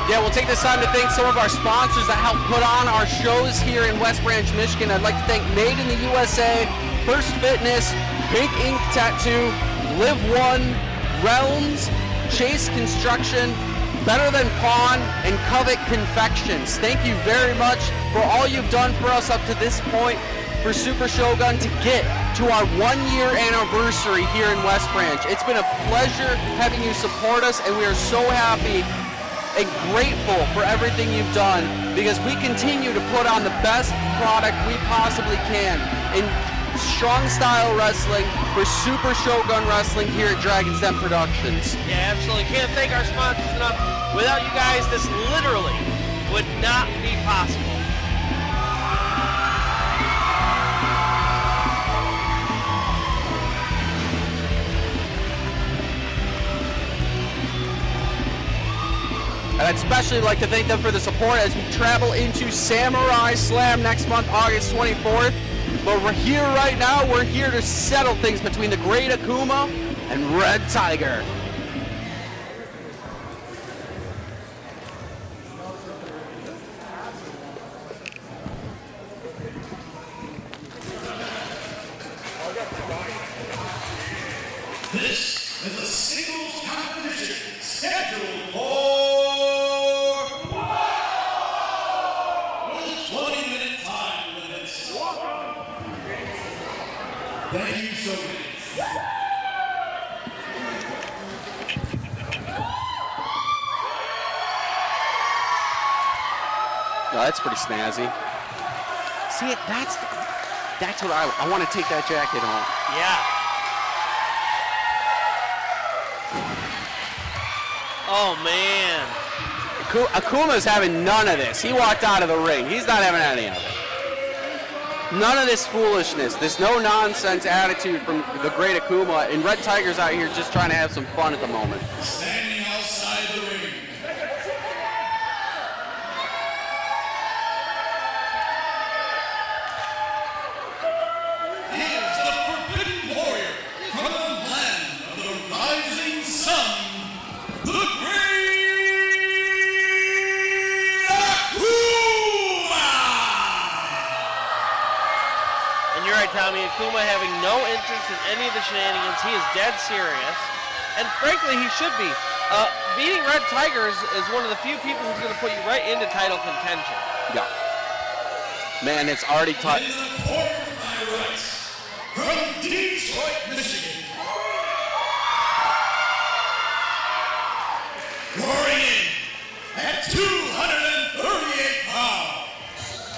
Yeah, we'll take this time to thank some of our sponsors that help put on our shows here in West Branch, Michigan. I'd like to thank Made in the USA, First Fitness, Pink Ink Tattoo, Live One, Realms, Chase Construction, Better Than Pawn, and Covet Confections. Thank you very much for all you've done for us up to this point for Super Shogun to get to our 1-year anniversary here in West Branch. It's been a pleasure having you support us, and we are so happy and grateful for everything you've done because we continue to put on the best product we possibly can in strong style wrestling for Super Shogun Wrestling here at Dragon's Den Productions. Yeah, absolutely. Can't thank our sponsors enough. Without you guys, this literally would not be possible. And I'd especially like to thank them for the support as we travel into Samurai Slam next month, August 24th. But we're here right now. We're here to settle things between the Great Akuma and Red Tiger. This is a singles competition scheduled for 20-minute time limits. Thank you so much. Oh, that's pretty snazzy. See, that's what I want to take that jacket home. Yeah. Oh, man. Akuma's having none of this. He walked out of the ring. He's not having any of it. None of this foolishness, this no-nonsense attitude from the Great Akuma, and Red Tiger's out here just trying to have some fun at the moment. Standing outside the ring. He is the forbidden warrior from the land of the rising sun, the Great Akuma! And you're right, Tommy. Akuma having no interest in any of the shenanigans. He is dead serious. And frankly, he should be. Beating Red Tiger is one of the few people who's going to put you right into title contention. Yeah. Man, it's already tough. In the quarterfinals, from Detroit, Michigan, roaring in at 238 pounds,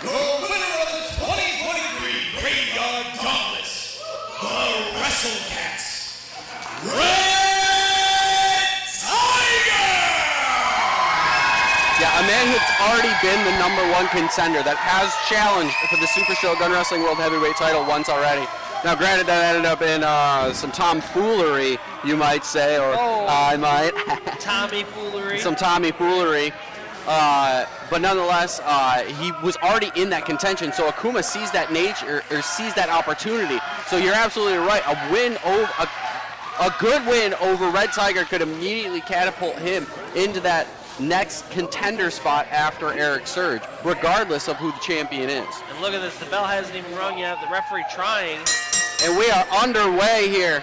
the winner of the 2023 Graveyard Gauntlets, the WrestleCats, Red Tiger! Yeah, a man who's already been the #1 contender that has challenged for the Super Shogun Wrestling World Heavyweight title once already. Now, granted, that ended up in some tomfoolery, you might say, or I might. Tommy foolery. Some tomfoolery. But nonetheless, he was already in that contention, so Akuma sees that nature, or sees that opportunity. So you're absolutely right. A good win over Red Tiger could immediately catapult him into that next contender spot after Eric Surge, regardless of who the champion is. And look at this, the bell hasn't even rung yet. The referee trying And we are underway here.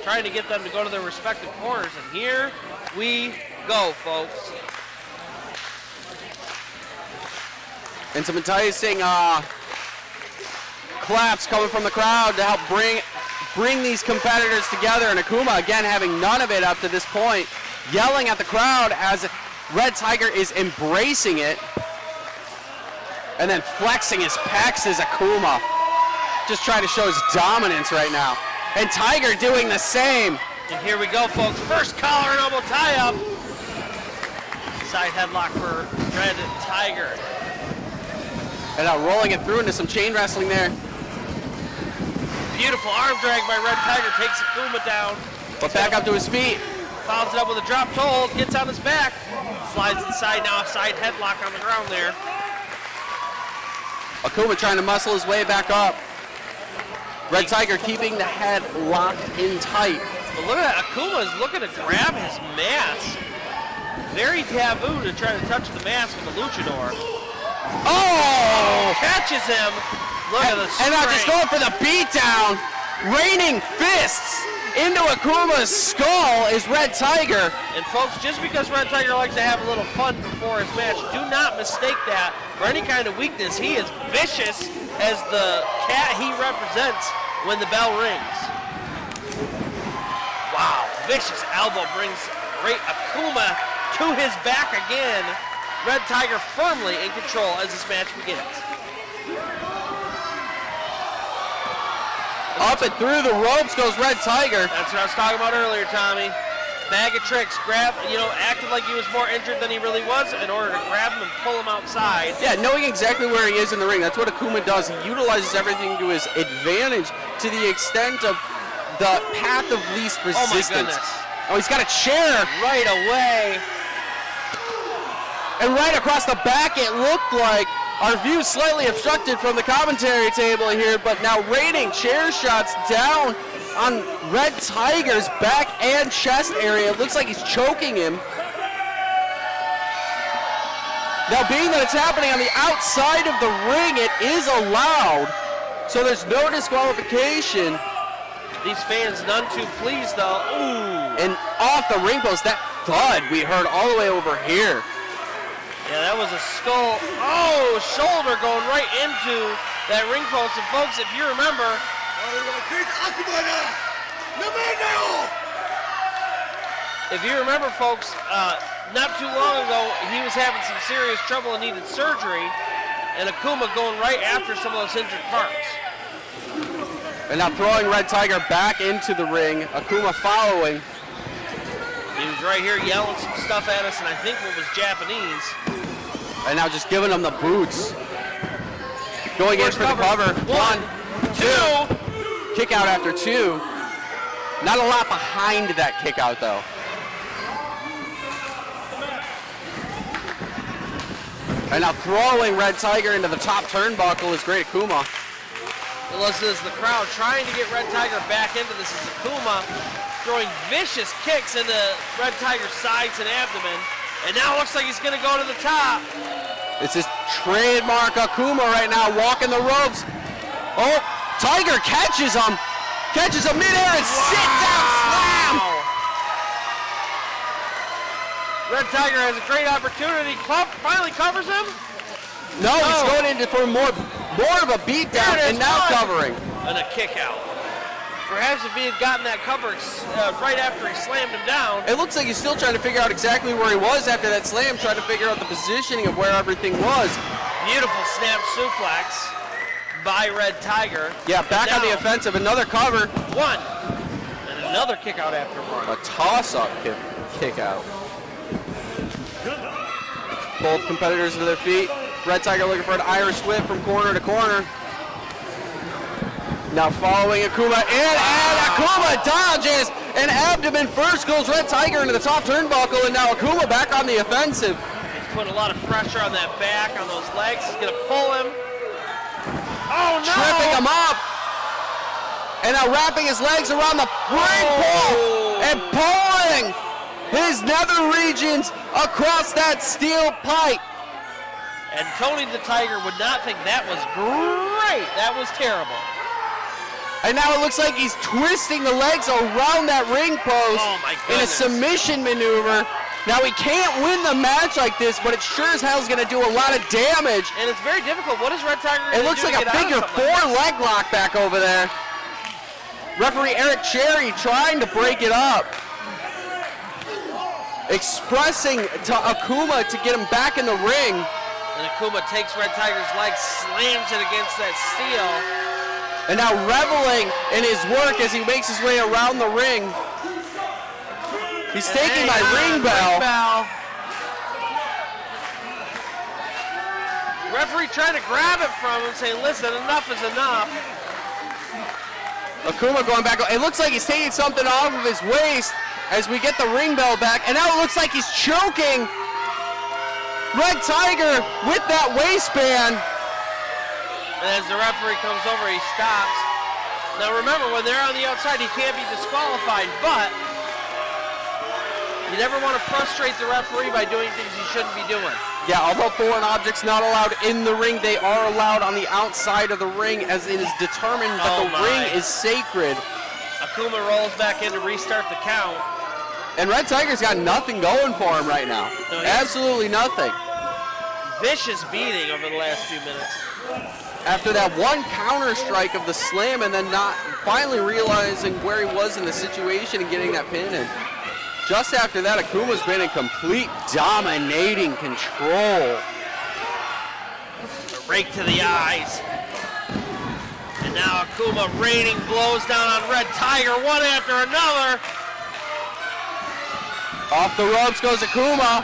trying to get them to go to their respective corners. And here we go, folks. And some enticing claps coming from the crowd to help bring these competitors together. And Akuma, again, having none of it up to this point, yelling at the crowd as Red Tiger is embracing it. And then flexing his pecs as Akuma. Just trying to show his dominance right now. And Tiger doing the same. And here we go, folks. First collar and elbow tie-up. Side headlock for Red Tiger. And now rolling it through into some chain wrestling there. Beautiful arm drag by Red Tiger. Takes Akuma down. But back up to his feet. Follows it up with a drop toe hold. Gets on his back. Slides inside now. Side headlock on the ground there. Akuma trying to muscle his way back up. Red Tiger keeping the head locked in tight. But look at that. Akuma is looking to grab his mask. Very taboo to try to touch the mask with the luchador. Oh! Catches him. Look at the And now just strength. going for the beatdown. Raining fists into Akuma's skull is Red Tiger. And folks, just because Red Tiger likes to have a little fun before his match, do not mistake that for any kind of weakness. He is vicious as the cat he represents when the bell rings. Wow, vicious elbow brings Great Akuma to his back again. Red Tiger firmly in control as this match begins. Up and through the ropes goes Red Tiger. That's what I was talking about earlier, Tommy. Bag of tricks, acted like he was more injured than he really was in order to grab him and pull him outside. Yeah, knowing exactly where he is in the ring. That's what Akuma does. He utilizes everything to his advantage to the extent of the path of least resistance. Oh my goodness. Oh, he's got a chair. Right away. And right across the back, it looked like our view slightly obstructed from the commentary table here, but now raining chair shots down on Red Tiger's back and chest area. It looks like he's choking him. Now, being that it's happening on the outside of the ring, it is allowed, so there's no disqualification. These fans none too pleased, though. Ooh. And off the ring post, that thud we heard all the way over here. Yeah, that was a skull. Oh, shoulder going right into that ring post. And folks, if you remember, folks, not too long ago, he was having some serious trouble and needed surgery, and Akuma going right after some of those injured parts. And now throwing Red Tiger back into the ring, Akuma following. He was right here yelling some stuff at us, and I think it was Japanese. And now just giving him the boots. Going in for the cover. 1, 2. Kick out after 2. Not a lot behind that kick out, though. And now throwing Red Tiger into the top turnbuckle is great Akuma. Listen, as the crowd trying to get Red Tiger back into this is Akuma throwing vicious kicks into Red Tiger's sides and abdomen. And now it looks like he's going to go to the top. This is trademark Akuma right now, walking the ropes. Oh, Tiger catches him midair and sit down slam. Red Tiger has a great opportunity. Finally covers him. No, he's going into for more of a beatdown and now covering. And a kick out. Perhaps if he had gotten that cover right after he slammed him down. It looks like he's still trying to figure out exactly where he was after that slam, trying to figure out the positioning of where everything was. Beautiful snap suplex by Red Tiger. Yeah, back on the offensive, another cover. 1. And another kick out after 1. A toss-up kick out. Both competitors to their feet. Red Tiger looking for an Irish whip from corner to corner. Now following Akuma in, and Akuma dodges, and abdomen first goes Red Tiger into the top turnbuckle, and now Akuma back on the offensive. He's putting a lot of pressure on that back, on those legs. He's going to pull him. Oh, no! Tripping him up. And now wrapping his legs around the ring pole and pulling his nether regions across that steel pipe. And Tony the Tiger would not think that was great. That was terrible. And now it looks like he's twisting the legs around that ring post in a submission maneuver. Now he can't win the match like this, but it sure as hell is going to do a lot of damage. And it's very difficult. What is Red Tiger going to do? It looks like a figure 4 leg lock back over there. Referee Eric Cherry trying to break it up. Expressing to Akuma to get him back in the ring. And Akuma takes Red Tiger's leg, slams it against that steel. And now reveling in his work as he makes his way around the ring. He's taking my ring bell. Referee trying to grab it from him, saying, listen, enough is enough. Akuma going back. It looks like he's taking something off of his waist as we get the ring bell back. And now it looks like he's choking Red Tiger with that waistband. And as the referee comes over, he stops. Now remember, when they're on the outside, he can't be disqualified, but you never want to frustrate the referee by doing things you shouldn't be doing. Yeah, although foreign objects not allowed in the ring, they are allowed on the outside of the ring as it is determined that the ring is sacred. Akuma rolls back in to restart the count. And Red Tiger's got nothing going for him right now. No, absolutely nothing. Vicious beating over the last few minutes. After that one counter strike of the slam and then not finally realizing where he was in the situation and getting that pin in. Just after that, Akuma's been in complete dominating control. A rake to the eyes. And Now Akuma raining blows down on Red Tiger, one after another. Off the ropes goes Akuma.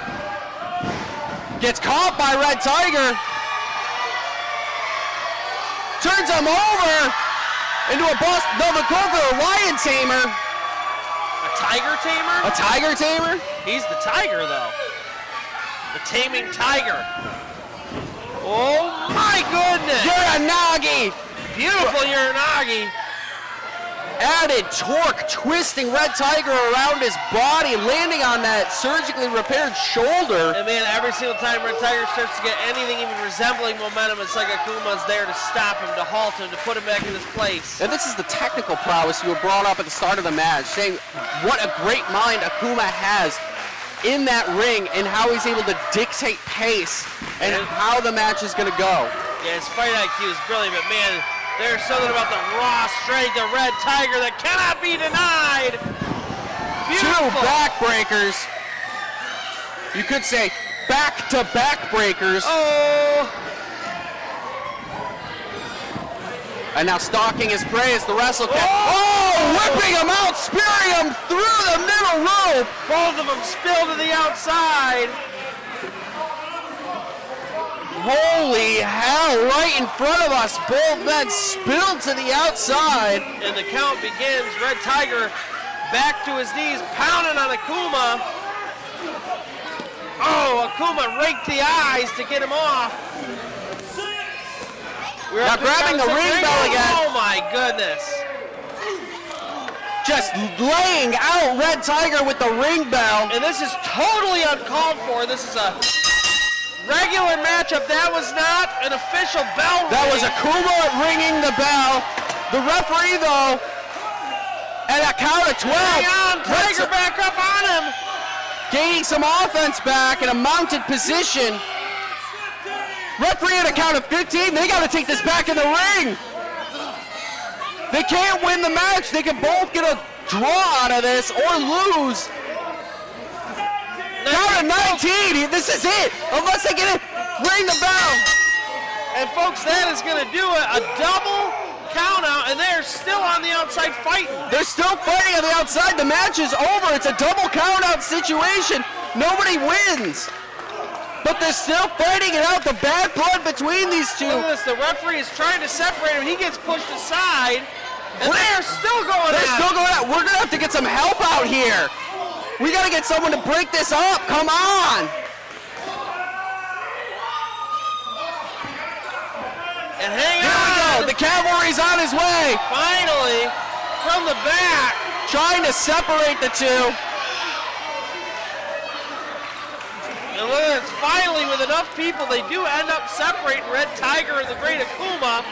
Gets caught by Red Tiger. Turns him over into a boss. No, the lion tamer. A tiger tamer? A tiger tamer? He's the tiger, though. The taming tiger. Oh my goodness! Uranagi! Beautiful Uranagi. Added torque, twisting Red Tiger around his body, landing on that surgically repaired shoulder. And man, every single time Red Tiger starts to get anything even resembling momentum, it's like Akuma's there to stop him, to halt him, to put him back in his place. And this is the technical prowess you were brought up at the start of the match, saying what a great mind Akuma has in that ring and how he's able to dictate pace and how the match is going to go. Yeah, his fight IQ is brilliant, but man, there's something about the raw strength of Red Tiger that cannot be denied. Beautiful. 2 backbreakers. You could say back-to-back breakers. Oh. And now stalking his prey as the wrestle cat. Oh, whipping him out, spearing him through the middle rope. Both of them spill to the outside. Holy hell, right in front of us, both men spilled to the outside. And the count begins. Red Tiger back to his knees, pounding on Akuma. Oh, Akuma raked the eyes to get him off. Now grabbing the ring bell again. Oh my goodness. Just laying out Red Tiger with the ring bell. And this is totally uncalled for. This is a regular matchup. That was not an official bell ring. That was Akuma ringing the bell. The referee, though, at a count of 12. Hang on, Tiger back up on him. Gaining some offense back in a mounted position. Referee at a count of 15. They got to take this back in the ring. They can't win the match. They can both get a draw out of this or lose. Count of 19. This is it. Unless they get it, ring the bell. And folks, that is going to do it. A double count out, and they're still on the outside fighting. They're still fighting on the outside. The match is over. It's a double count out situation. Nobody wins. But they're still fighting it out. The bad blood between these two. Look at this. The referee is trying to separate him. He gets pushed aside, and they're still going They're at still it. going out. We're going to have to get some help out here. We got to get someone to break this up. Come on. And hang Here we on. go. The cavalry's on his way. Finally, from the back. Trying to separate the two. And look at this. Finally, with enough people, they do end up separating Red Tiger and the Great Akuma.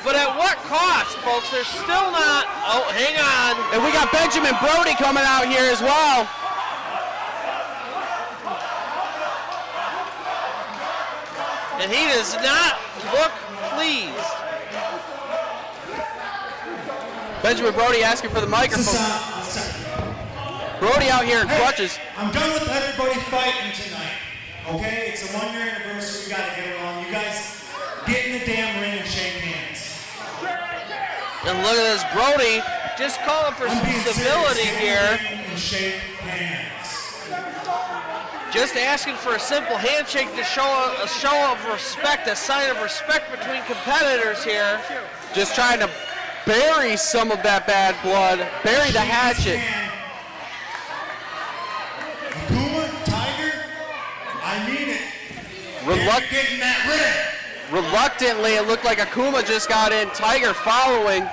But at what cost, folks? They're still not. Oh, hang on. And we got Benjamin Brody coming out here as well. And he does not look pleased. Benjamin Brody asking for the microphone. Brody out here in crutches. I'm done with everybody fighting tonight. Okay? It's a 1-year anniversary. We gotta get it on. You guys get in the damn ring and shake hands. And look at this, Brody just calling for some civility here. And shake hands. Just asking for a simple handshake to show a show of respect, a sign of respect between competitors here. Just trying to bury some of that bad blood. Bury the hatchet. Akuma, Tiger, I mean it. Getting that ring. Reluctantly, it looked like Akuma just got in. Tiger following.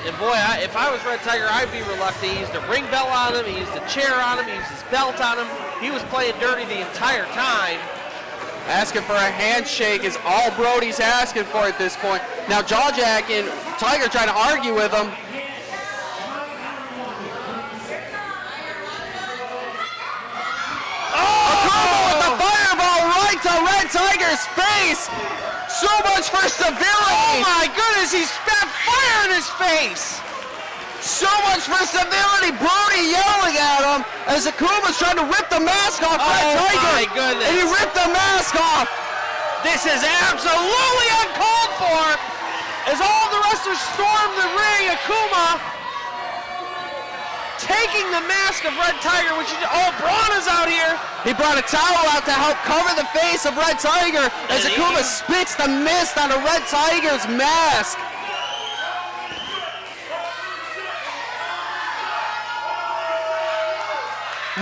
And boy, if I was Red Tiger, I'd be reluctant. He used a ring bell on him, he used a chair on him, he used his belt on him. He was playing dirty the entire time. Asking for a handshake is all Brody's asking for at this point. Now Jaw-Jack and Tiger trying to argue with him. Akuma with the fireball right to Red Tiger's face. So much for civility. Oh my goodness, he spat fire in his face. So much for civility. Brody yelling at him as Akuma's trying to rip the mask off Red Tiger. My goodness. And he ripped the mask off. This is absolutely uncalled for. As all the wrestlers storm the ring, Akuma taking the mask of Red Tiger, which is, oh, Braun is out here. He brought a towel out to help cover the face of Red Tiger as Akuma spits the mist on a Red Tiger's mask.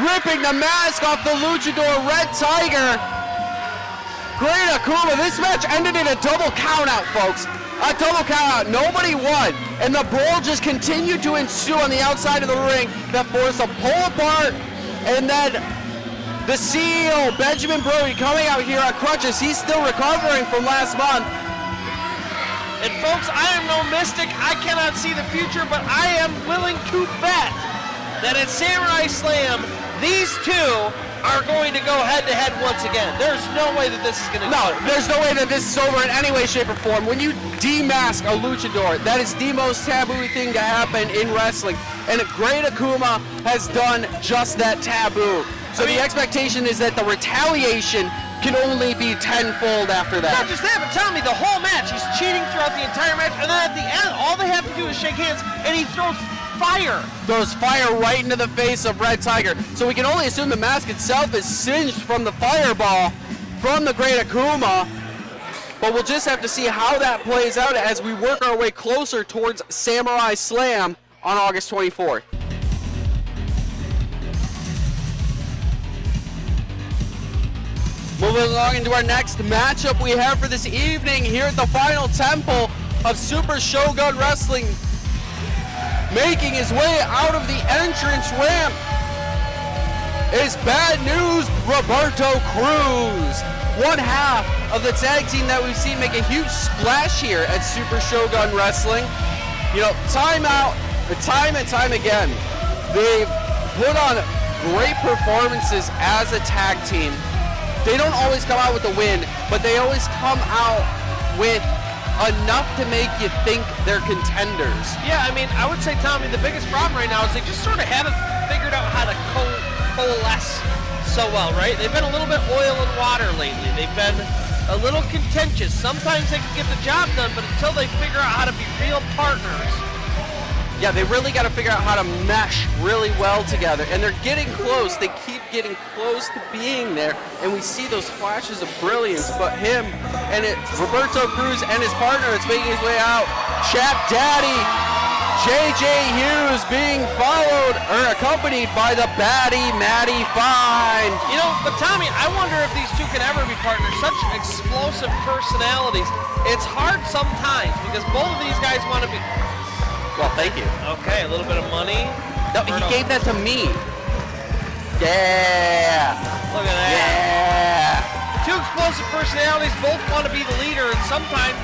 Ripping the mask off the luchador Red Tiger. Great Akuma. This match ended in a double count out, folks. A double count out. Nobody won. And the brawl just continued to ensue on the outside of the ring that forced a pull apart. And then the CEO, Benjamin Brody, coming out here on crutches. He's still recovering from last month. And folks, I am no mystic. I cannot see the future, but I am willing to bet that at Samurai Slam, these two are going to go head-to-head once again. There's no way that this is going to No, there's no way that this is over in any way, shape, or form. When you demask a luchador, that is the most taboo thing to happen in wrestling. And Great Akuma has done just that taboo. So the expectation is that the retaliation can only be tenfold after that. Not just that, but tell me, the whole match, he's cheating throughout the entire match, and then at the end, all they have to do is shake hands, and he throws fire. Throws fire right into the face of Red Tiger. So we can only assume the mask itself is singed from the fireball from the Great Akuma. But we'll just have to see how that plays out as we work our way closer towards Samurai Slam on August 24th. Moving along into our next matchup we have for this evening here at the final temple of Super Shogun Wrestling. Making his way out of the entrance ramp is Bad News Roberto Cruz. One half of the tag team that we've seen make a huge splash here at Super Shogun Wrestling. You know, time and time again, they've put on great performances as a tag team. They don't always come out with a win, but they always come out with enough to make you think they're contenders. Yeah, I mean, I would say, Tommy, the biggest problem right now is they just sort of haven't figured out how to coalesce so well, right? They've been a little bit oil and water lately. They've been a little contentious. Sometimes they can get the job done, but until they figure out how to be real partners. Yeah, they really got to figure out how to mesh really well together, and they're getting close. They keep getting close to being there, and we see those flashes of brilliance. But him and Roberto Cruz and his partner, it's making his way out. Chap Daddy, J.J. Hughes being followed or accompanied by the baddie Matty Fine. You know, but Tommy, I wonder if these two can ever be partners. Such explosive personalities. It's hard sometimes because both of these guys want to be. Well, thank you. Okay, a little bit of money. No, he gave that to me. Yeah. Look at that. Yeah. Two explosive personalities both want to be the leader, and sometimes,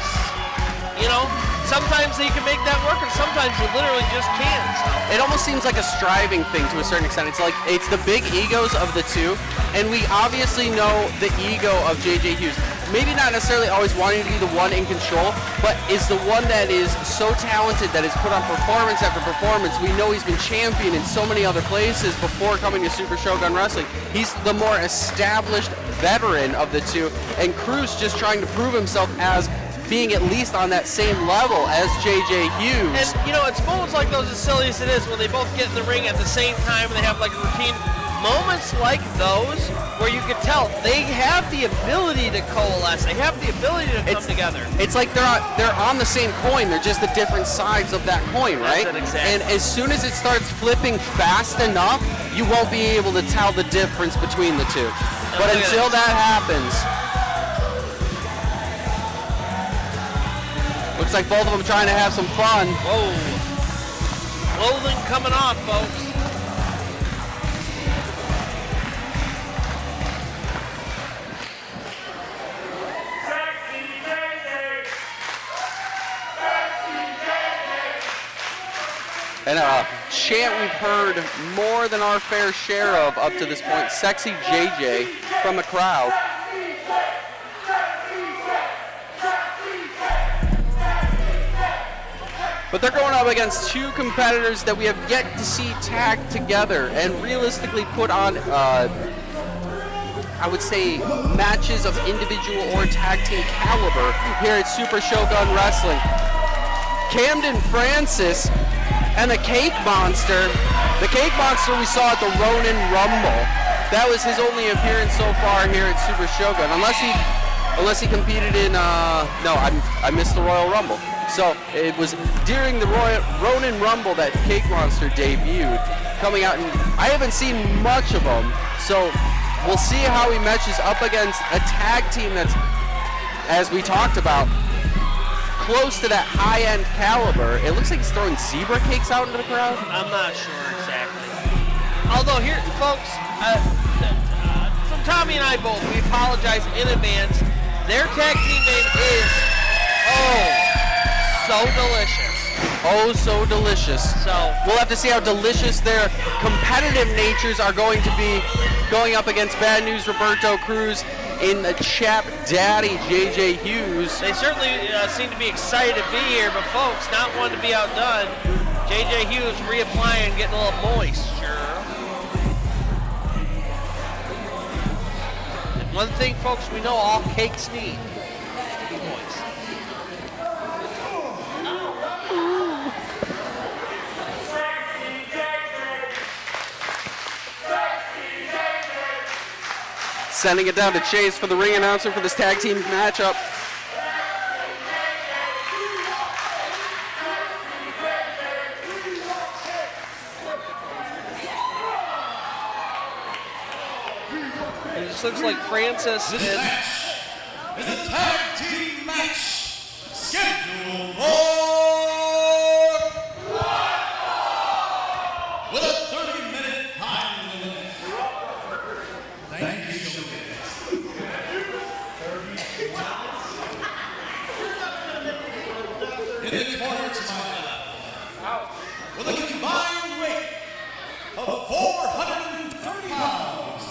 you know, sometimes they can make that work, and sometimes they literally just can't. It almost seems like a striving thing to a certain extent. It's like it's the big egos of the two, and we obviously know the ego of J.J. Hughes. Maybe not necessarily always wanting to be the one in control, but is the one that is so talented that has put on performance after performance. We know he's been champion in so many other places before coming to Super Shogun Wrestling. He's the more established veteran of the two, and Cruz just trying to prove himself as being at least on that same level as J.J. Hughes. And, you know, it's moments like those, as silly as it is, when they both get in the ring at the same time and they have like a routine. Moments like those where you can tell they have the ability to coalesce. They have the ability to come together. It's like they're on the same coin. They're just the different sides of that coin, right? That's it, exactly. And as soon as it starts flipping fast enough, you won't be able to tell the difference between the two. But until that happens, looks like both of them trying to have some fun. Whoa. Clothing coming off, folks. And a chant we've heard more than our fair share of up to this point, Sexy JJ from the crowd. But they're going up against two competitors that we have yet to see tag together and realistically put on, I would say, matches of individual or tag team caliber here at Super Shogun Wrestling. Camden Francis and the Cake Monster. The Cake Monster we saw at the Ronin Rumble. That was his only appearance so far here at Super Shogun, unless he competed in, no, I missed the Royal Rumble. So it was during the Ronin Rumble that Cake Monster debuted, coming out, and I haven't seen much of him, so we'll see how he matches up against a tag team that's, as we talked about, close to that high-end caliber. It looks like he's throwing zebra cakes out into the crowd. I'm not sure exactly. Although here, folks, from Tommy and I both, we apologize in advance. Their tag team name is so delicious. Oh, so delicious. So we'll have to see how delicious their competitive natures are going to be going up against Bad News Roberto Cruz in the Chap Daddy JJ Hughes. They certainly seem to be excited to be here, but folks, not one to be outdone. JJ Hughes reapplying, getting a little moisture. And one thing, folks, we know all cakes need to be moist. Sending it down to Chase for the ring announcer for this tag team matchup. It just looks like Francis This is... match is a tag team match scheduled for with a 30-minute time limit. Thank you, Shadex. In the corner to my left, with a combined weight of 430 pounds,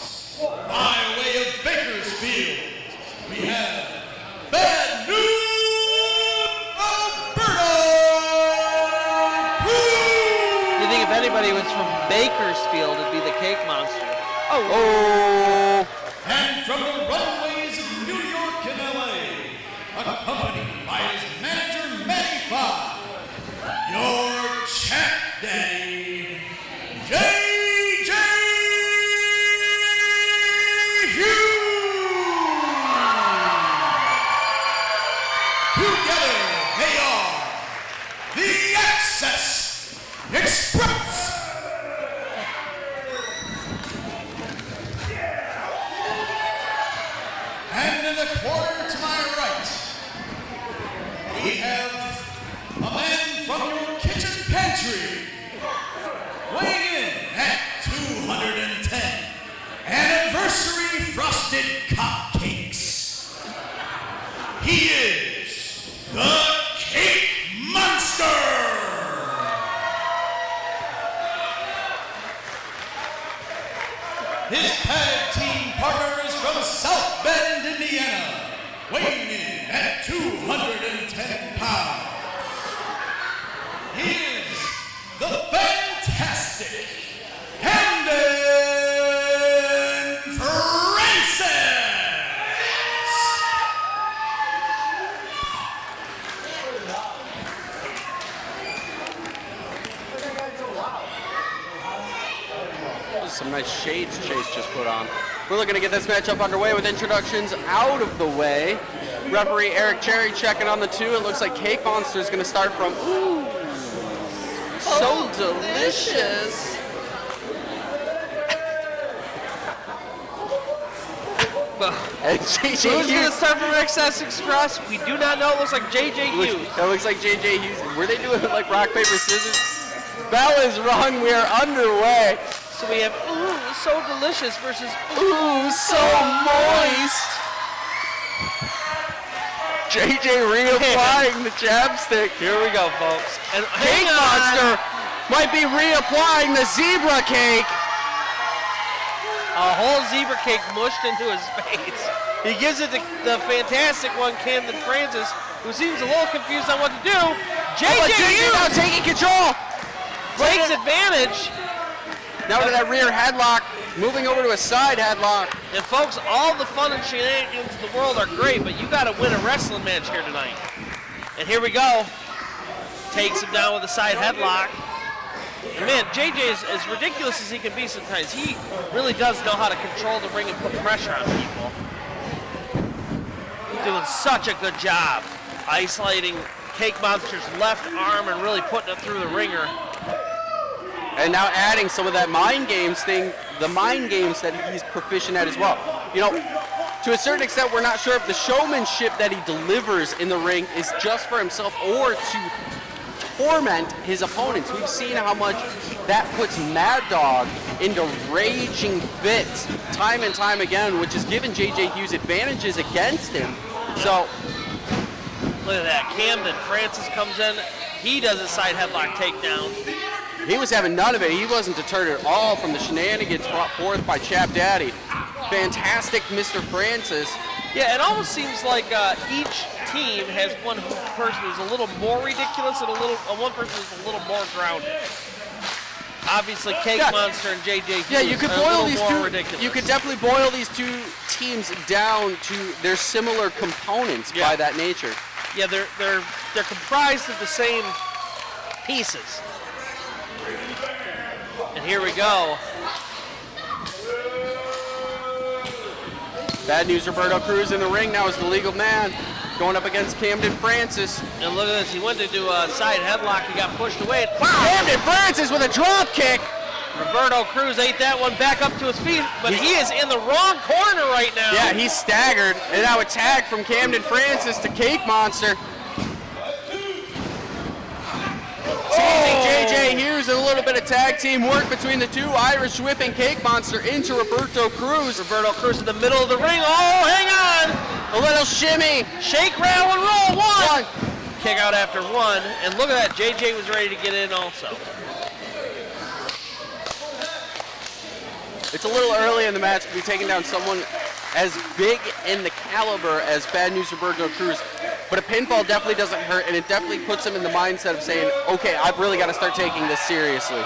by way of Bakersfield, we have Bad News Roberto Cruz. You think if anybody was from Bakersfield, it'd be the Cake Monster. Oh. And from the runways of New York and LA, accompanied by his manager, Matty Five, your Chap Daddy, JJ Hughes. Together they are the Access Express. And in the corner to my right, we have a man from your kitchen pantry, weighing in at 210 anniversary frosted cupcakes. He is the Cake Monster. His tag team partner is from South Bend, Indiana, weighing in at 210 pounds. He is the fantastic Camden Francis. Some nice shades Chase just put on. We're looking to get this matchup underway with introductions out of the way. Referee Eric Cherry checking on the two. It looks like Cake Monster is going to start from, ooh, so delicious. And JJ Who's going to Hughes. start from Access Express? We do not know. It looks like JJ Hughes. That looks like JJ Hughes. Were they doing it like rock, paper, scissors? Bell is rung. We are underway. So we have, ooh, so delicious versus, Ooh, so moist. JJ reapplying the chapstick. here we go, folks. And Cake hang on. Monster might be reapplying the zebra cake. A whole zebra cake mushed into his face. He gives it to the fantastic one, Camden Francis, who seems a little confused on what to do. JJ Hughes now taking control. takes advantage. Now to that rear headlock, moving over to a side headlock. And folks, all the fun and shenanigans in the world are great, but you got to win a wrestling match here tonight. And here we go. takes him down with a side headlock. And man, JJ is as ridiculous as he can be sometimes. He really does know how to control the ring and put pressure on people. Doing such a good job isolating Cake Monster's left arm and really putting it through the ringer. And now adding some of that mind games thing, the mind games that he's proficient at as well. You know, to a certain extent, we're not sure if the showmanship that he delivers in the ring is just for himself or to torment his opponents. We've seen how much that puts Mad Dog into raging fits time and time again, which has given JJ Hughes advantages against him. So, look at that. Camden Francis comes in. He does a side headlock takedown. He was having none of it. He wasn't deterred at all from the shenanigans brought forth by Chap Daddy. Fantastic Mr. Francis. Yeah, it almost seems like each team has one person who's a little more ridiculous and one person who's a little more grounded. Obviously, Cake Monster and JJ Hughes you could are boil a these little two. more ridiculous. You could definitely boil these two teams down to their similar components by that nature. Yeah, they're comprised of the same pieces. And here we go. Bad news, Roberto Cruz in the ring now as the legal man, going up against Camden Francis. And look at this, he went to do a side headlock, he got pushed away. Camden Francis with a drop kick. Roberto Cruz ate that one back up to his feet, but he is in the wrong corner right now. Yeah, he's staggered, and now a tag from Camden Francis to Cake Monster. Teasing JJ Hughes and a little bit of tag team work between the two. Irish Whip and Cake Monster into Roberto Cruz. Roberto Cruz in the middle of the ring. Oh, hang on. A little shimmy. Shake, rattle, and roll. One. Kick out after one. And look at that. JJ was ready to get in also. It's a little early in the match to be taking down someone as big in the caliber as Bad News Roberto Cruz. But a pinfall definitely doesn't hurt, and it definitely puts him in the mindset of saying, okay, I've really got to start taking this seriously.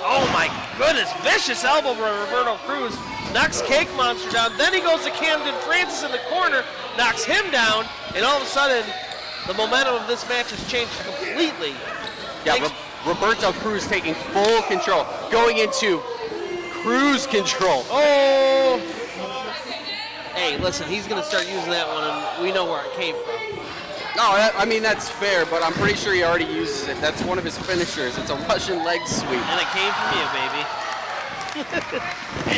Oh my goodness, vicious elbow by Roberto Cruz. Knocks Cake Monster down. Then he goes to Camden Francis in the corner, knocks him down, and all of a sudden, the momentum of this match has changed completely. Yeah, Roberto Cruz taking full control, going into cruise control. Oh! Hey, listen, he's going to start using that one, and we know where it came from. No, I mean, that's fair, but I'm pretty sure he already uses it. That's one of his finishers. It's a Russian leg sweep. And it came from you, baby.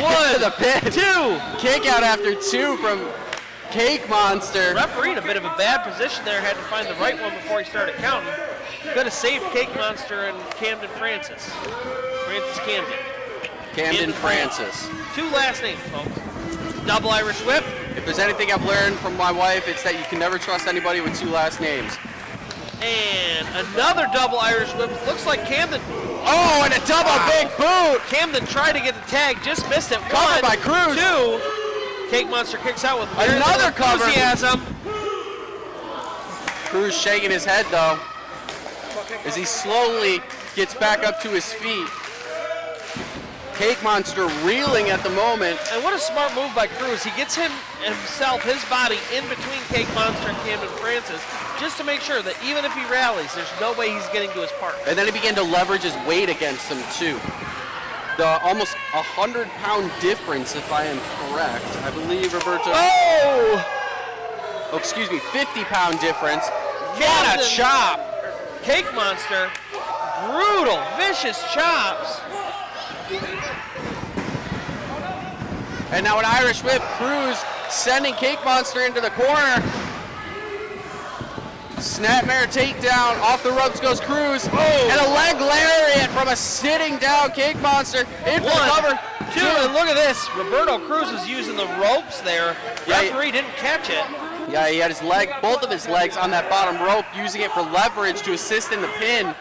One to the pin. Two. Kick out after two from Cake Monster. Referee in a bit of a bad position there. Had to find the right one before he started counting. Could have saved Cake Monster and Camden Francis. Francis Camden. Camden Francis. Two last names, folks. Double Irish Whip. If there's anything I've learned from my wife, it's that you can never trust anybody with two last names. And another double Irish Whip. Looks like Camden. Oh, and a double big boot. Camden tried to get the tag, just missed it. Covered by Cruz. Two. Cake Monster kicks out with another cover. Enthusiasm. Cruz shaking his head though, as he slowly gets back up to his feet. Cake Monster reeling at the moment. And what a smart move by Cruz. He gets himself, his body, in between Cake Monster and Camden Francis, just to make sure that even if he rallies, there's no way he's getting to his partner. And then he began to leverage his weight against him too. The almost 100-pound difference, if I am correct. I believe Roberto. Oh, excuse me, 50-pound difference. What a chop! Cake Monster, brutal, vicious chops. And now an Irish Whip. Cruz sending Cake Monster into the corner. Snapmare takedown. Off the ropes goes Cruz. Oh. And a leg lariat from a sitting down Cake Monster. In for the cover. Two. And look at this. Roberto Cruz was using the ropes there. Referee didn't catch it. Yeah, he had his leg, both of his legs on that bottom rope, using it for leverage to assist in the pin.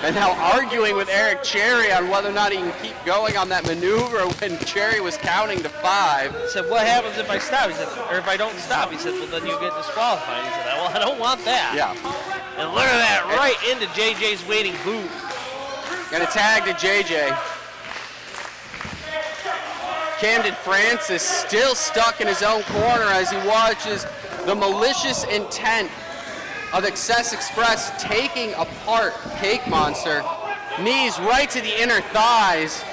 And now arguing with Eric Cherry on whether or not he can keep going on that maneuver when Cherry was counting to 5. He said, what happens if I stop? He said, or if I don't stop? He said, well, then you get disqualified. He said, well, I don't want that. Yeah. And look at that, right into JJ's waiting boot. And a tag to JJ. Camden Francis still stuck in his own corner as he watches the malicious intent of Excess Express taking apart Cake Monster. Knees right to the inner thighs.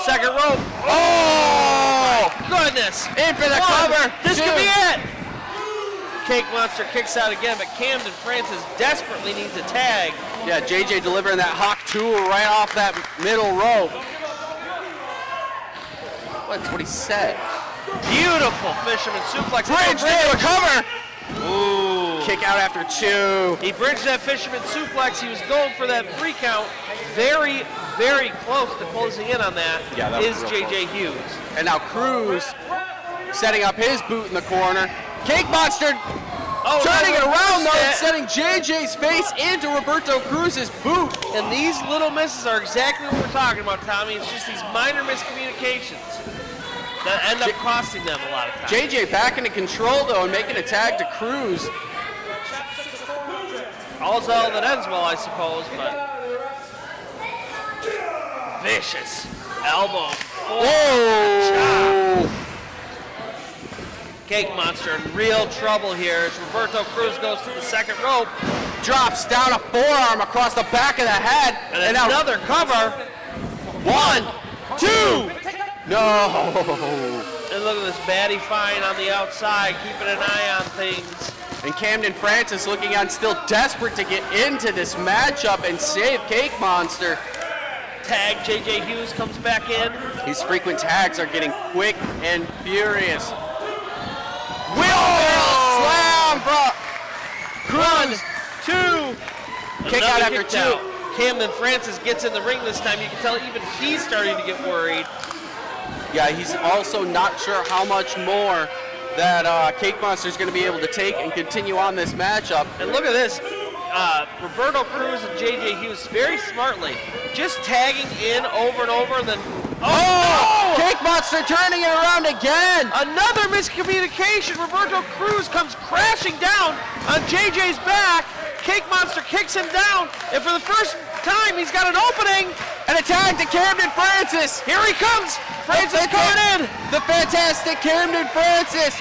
Second rope. Oh, goodness. In for the cover. This Two. could be it. Cake Monster kicks out again, but Camden Francis desperately needs a tag. Yeah, JJ delivering that hawk tool right off that middle rope. That's what he said. Beautiful fisherman suplex. Bridge into a cover. Ooh. Kick out after 2. He bridged that fisherman suplex. He was going for that 3 count. Very, very close to closing in on that. Yeah, that is was real JJ Hughes. And now Cruz setting up his boot in the corner. Cake Monster turning it around though, and setting JJ's face into Roberto Cruz's boot. And these little misses are exactly what we're talking about, Tommy. It's just these minor miscommunications that end up costing them a lot of times. JJ back into control though and making a tag to Cruz. All's all that ends well, I suppose, but vicious elbow. Whoa! Cake Monster in real trouble here as Roberto Cruz goes to the second rope. Drops down a forearm across the back of the head. And another cover. 1, 2. No. And look at this baddie fine on the outside, keeping an eye on things. And Camden Francis looking on, still desperate to get into this matchup and save Cake Monster. Tag, JJ Hughes comes back in. These frequent tags are getting quick and furious. Wheelbarrow slam from Cruz. 1, 2. Kick out after kick 2. out. Camden Francis gets in the ring this time. You can tell even he's starting to get worried. Yeah, he's also not sure how much more that Cake Monster is going to be able to take and continue on this matchup. And look at this. Roberto Cruz and JJ Hughes very smartly just tagging in over and over and then Oh! Cake Monster turning it around again. Another miscommunication. Roberto Cruz comes crashing down on JJ's back. Cake Monster kicks him down, and for the first time he's got an opening. And a tag to Camden Francis. Here he comes. Francis coming in. The fantastic Camden Francis.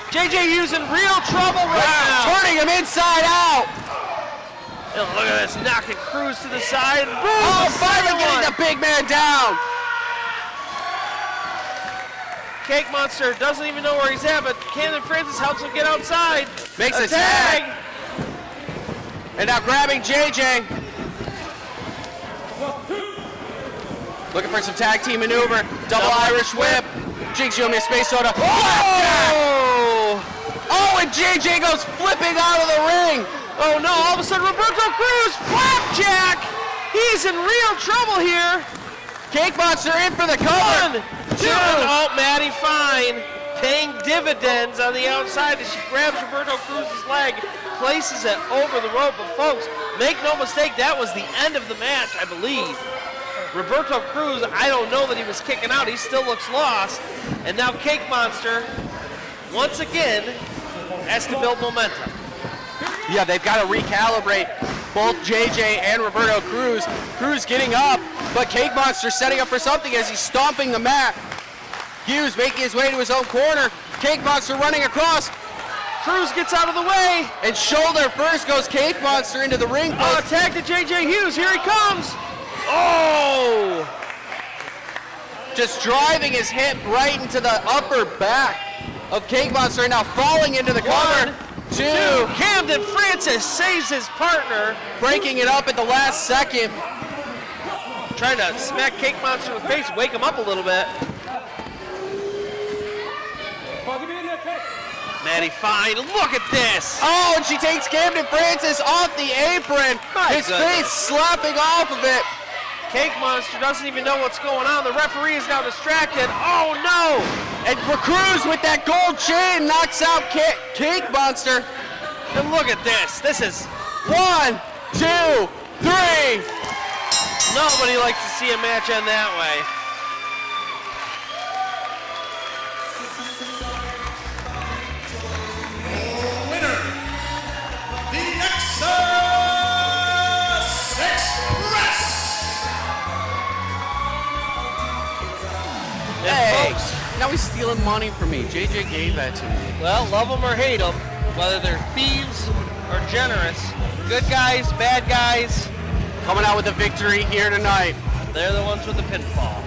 JJ Hughes in real trouble right now. Turning him inside out. And look at this, knocking Cruz to the side. Boom, Oh, finally getting the big man down. Cake Monster doesn't even know where he's at, but Camden Francis helps him get outside. Makes a tag. And now grabbing JJ. Looking for some tag team maneuver. Double Irish whip. Jinx, you owe me a space soda. Oh! Oh, and JJ goes flipping out of the ring. Oh no, all of a sudden Roberto Cruz, flapjack! He's in real trouble here. Cake Monster in for the cover. 1, 2. Oh, Maddie Fine paying dividends on the outside as she grabs Roberto Cruz's leg, places it over the rope. But folks, make no mistake, that was the end of the match, I believe. Roberto Cruz, I don't know that he was kicking out. He still looks lost. And now Cake Monster, once again, has to build momentum. Yeah, they've got to recalibrate both JJ and Roberto Cruz. Cruz getting up, but Cake Monster setting up for something as he's stomping the mat. Hughes making his way to his own corner. Cake Monster running across. Cruz gets out of the way. And shoulder first goes Cake Monster into the ring post. Tag to JJ Hughes. Here he comes. Oh! Just driving his hip right into the upper back of Cake Monster, and now falling into the cover. 2. Camden Francis saves his partner. Breaking it up at the last second. Trying to smack Cake Monster in the face, wake him up a little bit. Maddie Fine, look at this. Oh, and she takes Camden Francis off the apron. His face slapping off of it. Cake Monster doesn't even know what's going on. The referee is now distracted. Oh no! And Cruz with that gold chain knocks out Cake Monster. And look at this. This is 1, 2, 3. Nobody likes to see a match end that way. Winner, the Excess Express. Now he's stealing money from me. JJ gave that to me. Well, love them or hate them, whether they're thieves or generous, good guys, bad guys, Coming out with a victory here tonight. they're the ones with the pinfall.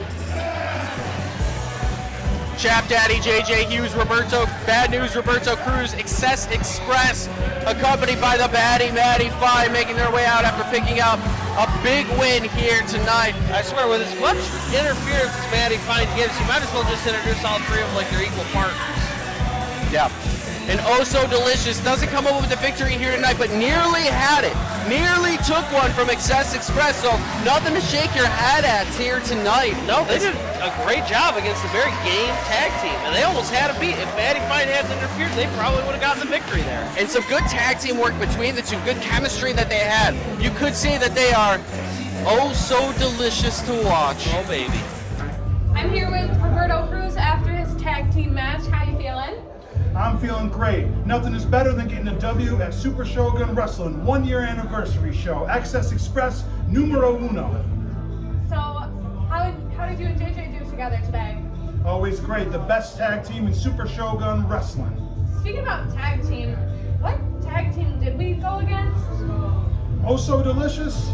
Chap Daddy, JJ Hughes, Roberto, Bad News, Roberto Cruz, Excess Express, accompanied by the Batty Matty 5, making their way out after picking up a big win here tonight. I swear, with as much interference as Matty Fine gives, you might as well just introduce all three of them like they're equal partners. Yeah. And Oh So Delicious doesn't come up with a victory here tonight, but nearly had it. Nearly took one from Excess Express, so nothing to shake your head at here tonight. No, they did a great job against a very game tag team, and they almost had a beat. If Matty Fine hadn't interfered, they probably would have gotten the victory there. And some good tag team work between the two, good chemistry that they had. You could say that they are oh so delicious to watch. Oh, baby. I'm here with Roberto Cruz after his tag team match. How you feeling? I'm feeling great. Nothing is better than getting a W at Super Shogun Wrestling 1 year anniversary show. Access Express numero uno. So, how did you and JJ do together today? Always great. The best tag team in Super Shogun Wrestling. Speaking about tag team, what tag team did we go against? Oh so delicious.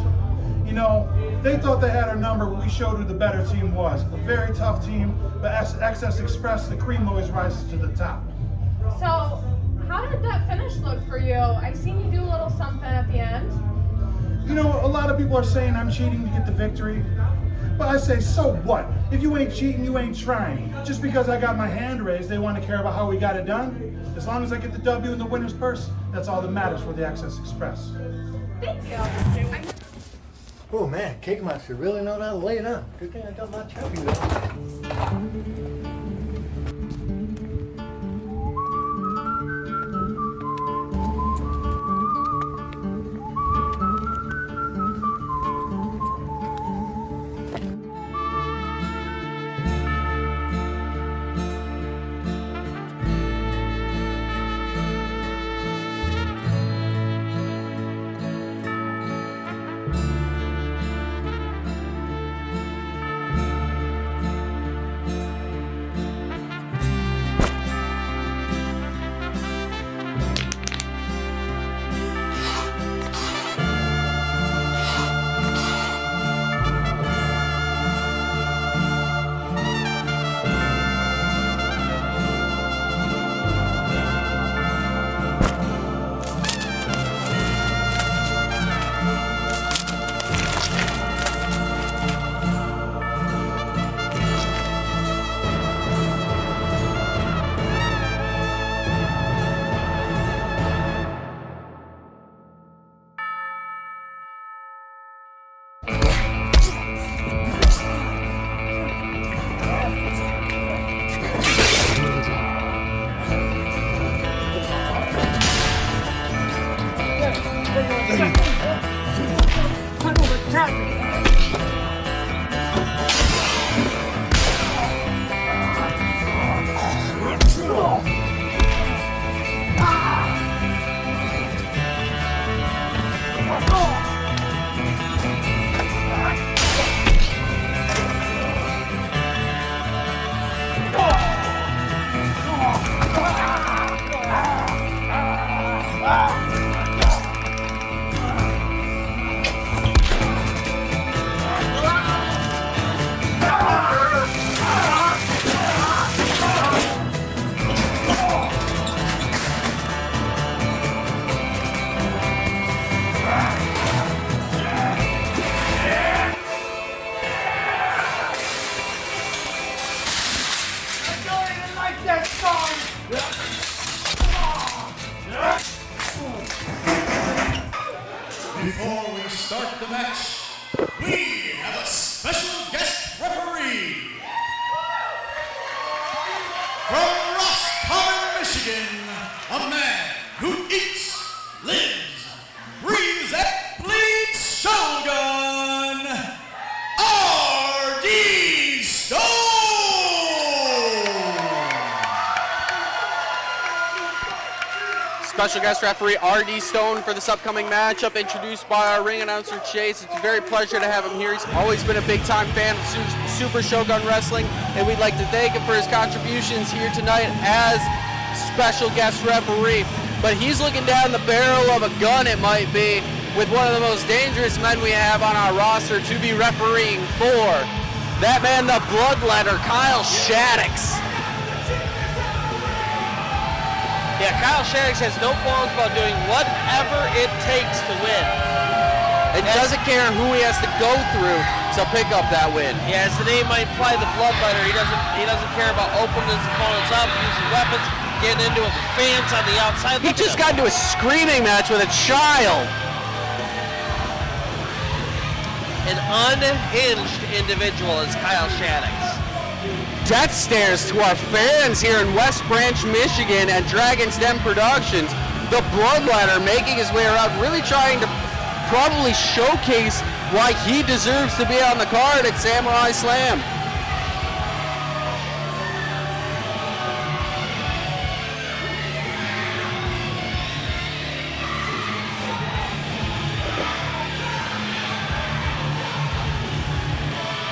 You know, they thought they had our number, but we showed who the better team was. A very tough team, but Access Express, the cream always rises to the top. So, how did that finish look for you? I seen you do a little something at the end. You know, a lot of people are saying I'm cheating to get the victory. But I say, so what? If you ain't cheating, you ain't trying. Just because I got my hand raised, they want to care about how we got it done. As long as I get the W in the winner's purse, that's all that matters for the Access Express. Thank you. Oh man, Cake Monster really know how to lay it on. Good thing I got my chubby though. Before we start the match, we have a special guest referee. From Roscommon, Michigan, a man who eats, lives, breathes, and bleeds Shogun, R.D. Stone! special guest referee R.D. Stone for this upcoming matchup, introduced by our ring announcer Chase. It's a very pleasure to have him here. He's always been a big-time fan of Super Shogun Wrestling, and we'd like to thank him for his contributions here tonight as special guest referee. But he's looking down the barrel of a gun, it might be, with one of the most dangerous men we have on our roster to be refereeing for. That man, the bloodletter, Kyle Shadex. Yeah, Kyle Shadex has no qualms about doing whatever it takes to win. And doesn't care who he has to go through to pick up that win. Yeah, as the name might imply, the bloodletter, he doesn't care about opening his opponents up, using weapons, getting into it with fans on the outside. He just got into a screaming match with a child. An unhinged individual is Kyle Shadex. Death stares to our fans here in West Branch, Michigan at Dragon's Den Productions. The bloodletter making his way around, really trying to probably showcase why he deserves to be on the card at Samurai Slam.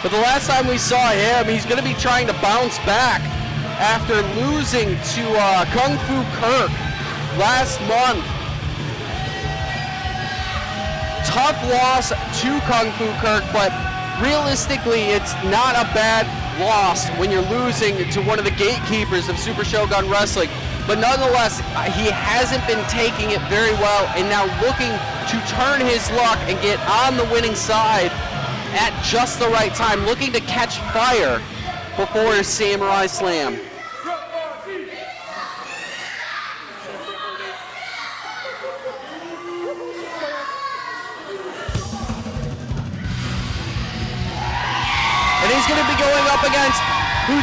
But the last time we saw him, he's going to be trying to bounce back after losing to Kung Fu Kirk last month. Tough loss to Kung Fu Kirk, but realistically, it's not a bad loss when you're losing to one of the gatekeepers of Super Shogun Wrestling. But nonetheless, he hasn't been taking it very well, and now looking to turn his luck and get on the winning side at just the right time, looking to catch fire before his Samurai Slam. And he's going to be going up against who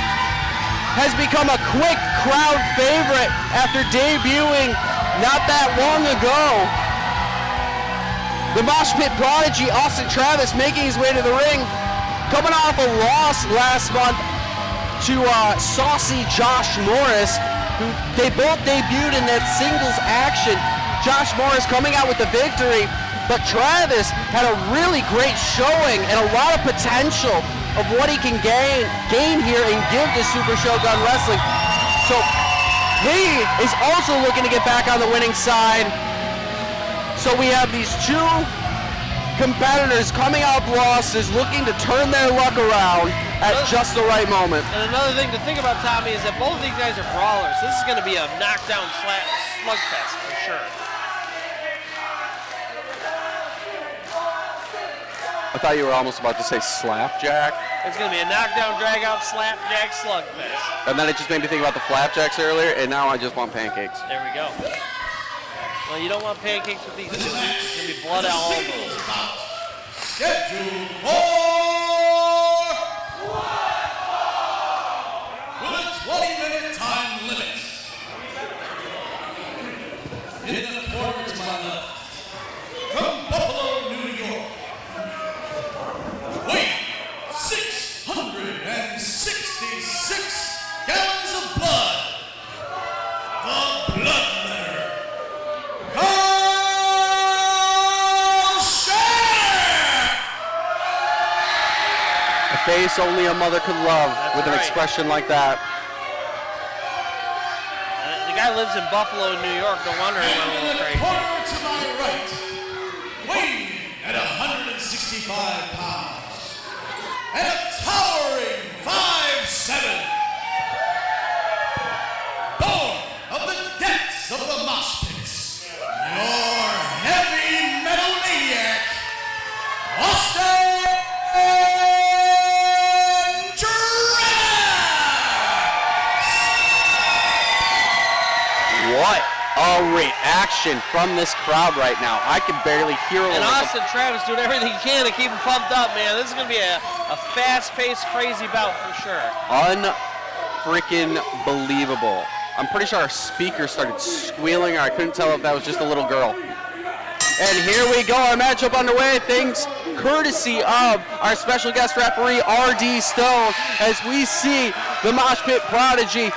has become a quick crowd favorite after debuting not that long ago. The Mosh Pit prodigy, Austin Travis, making his way to the ring, coming off a loss last month to saucy Josh Morris, who they both debuted in that singles action. Josh Morris coming out with the victory, but Travis had a really great showing and a lot of potential of what he can gain here and give to Super Shogun Wrestling. So Lee is also looking to get back on the winning side. So we have these two competitors coming out losses, looking to turn their luck around at just the right moment. And another thing to think about, Tommy, is that both of these guys are brawlers. This is going to be a knockdown slugfest for sure. I thought you were almost about to say slapjack. It's going to be a knockdown, drag-out, slapjack slugfest. And then it just made me think about the flapjacks earlier, and now I just want pancakes. There we go. Well, you don't want pancakes with these two. It's going to be blood all over them. Scheduled for with a 20-minute time limit. In the corner to my left, from Buffalo, New York, weighing 666 gallons of blood, the bloodletter, A face only a mother could love. That's with an right. expression like that. The guy lives in Buffalo, New York. No wonder he went a and in little the crazy. corner to my right, weighing at 165 pounds, and a towering 5'7", born of the depths of the mosh pits, your heavy metal maniac, Austin What a reaction from this crowd right now. I can barely hear And it. Austin Travis doing everything he can to keep him pumped up, man. This is going to be a fast-paced, crazy bout for sure. Unfreaking believable. I'm pretty sure our speaker started squealing, or I couldn't tell if that was just a little girl. And here we go, our matchup underway. Things courtesy of our special guest referee, R.D. Stone, as we see the Mosh Pit prodigy,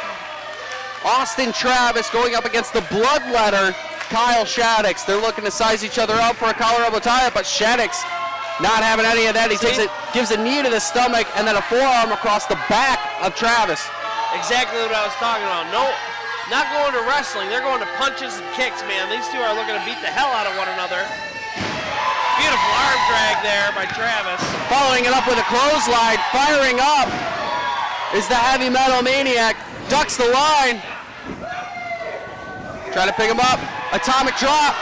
Austin Travis, going up against the bloodletter, Kyle Shadex. They're looking to size each other up for a collar elbow tie, but Shadex not having any of that. He takes it, gives a knee to the stomach, and then a forearm across the back of Travis. Exactly what I was talking about. No, not going to wrestling. They're going to punches and kicks, man. These two are looking to beat the hell out of one another. Beautiful arm drag there by Travis. Following it up with a clothesline, firing up is the Heavy Metal Maniac. Ducks the line. Trying to pick him up. Atomic drop.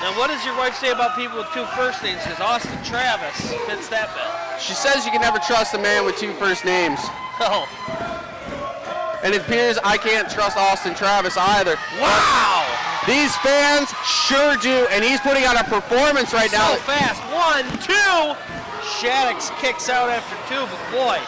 Now, what does your wife say about people with two first names? Because Austin Travis fits that bill. She says you can never trust a man with two first names. Oh. And it appears I can't trust Austin Travis either. Wow! These fans sure do, and he's putting on a performance right now. So fast. 1, 2. Shadex kicks out after 2, but boy.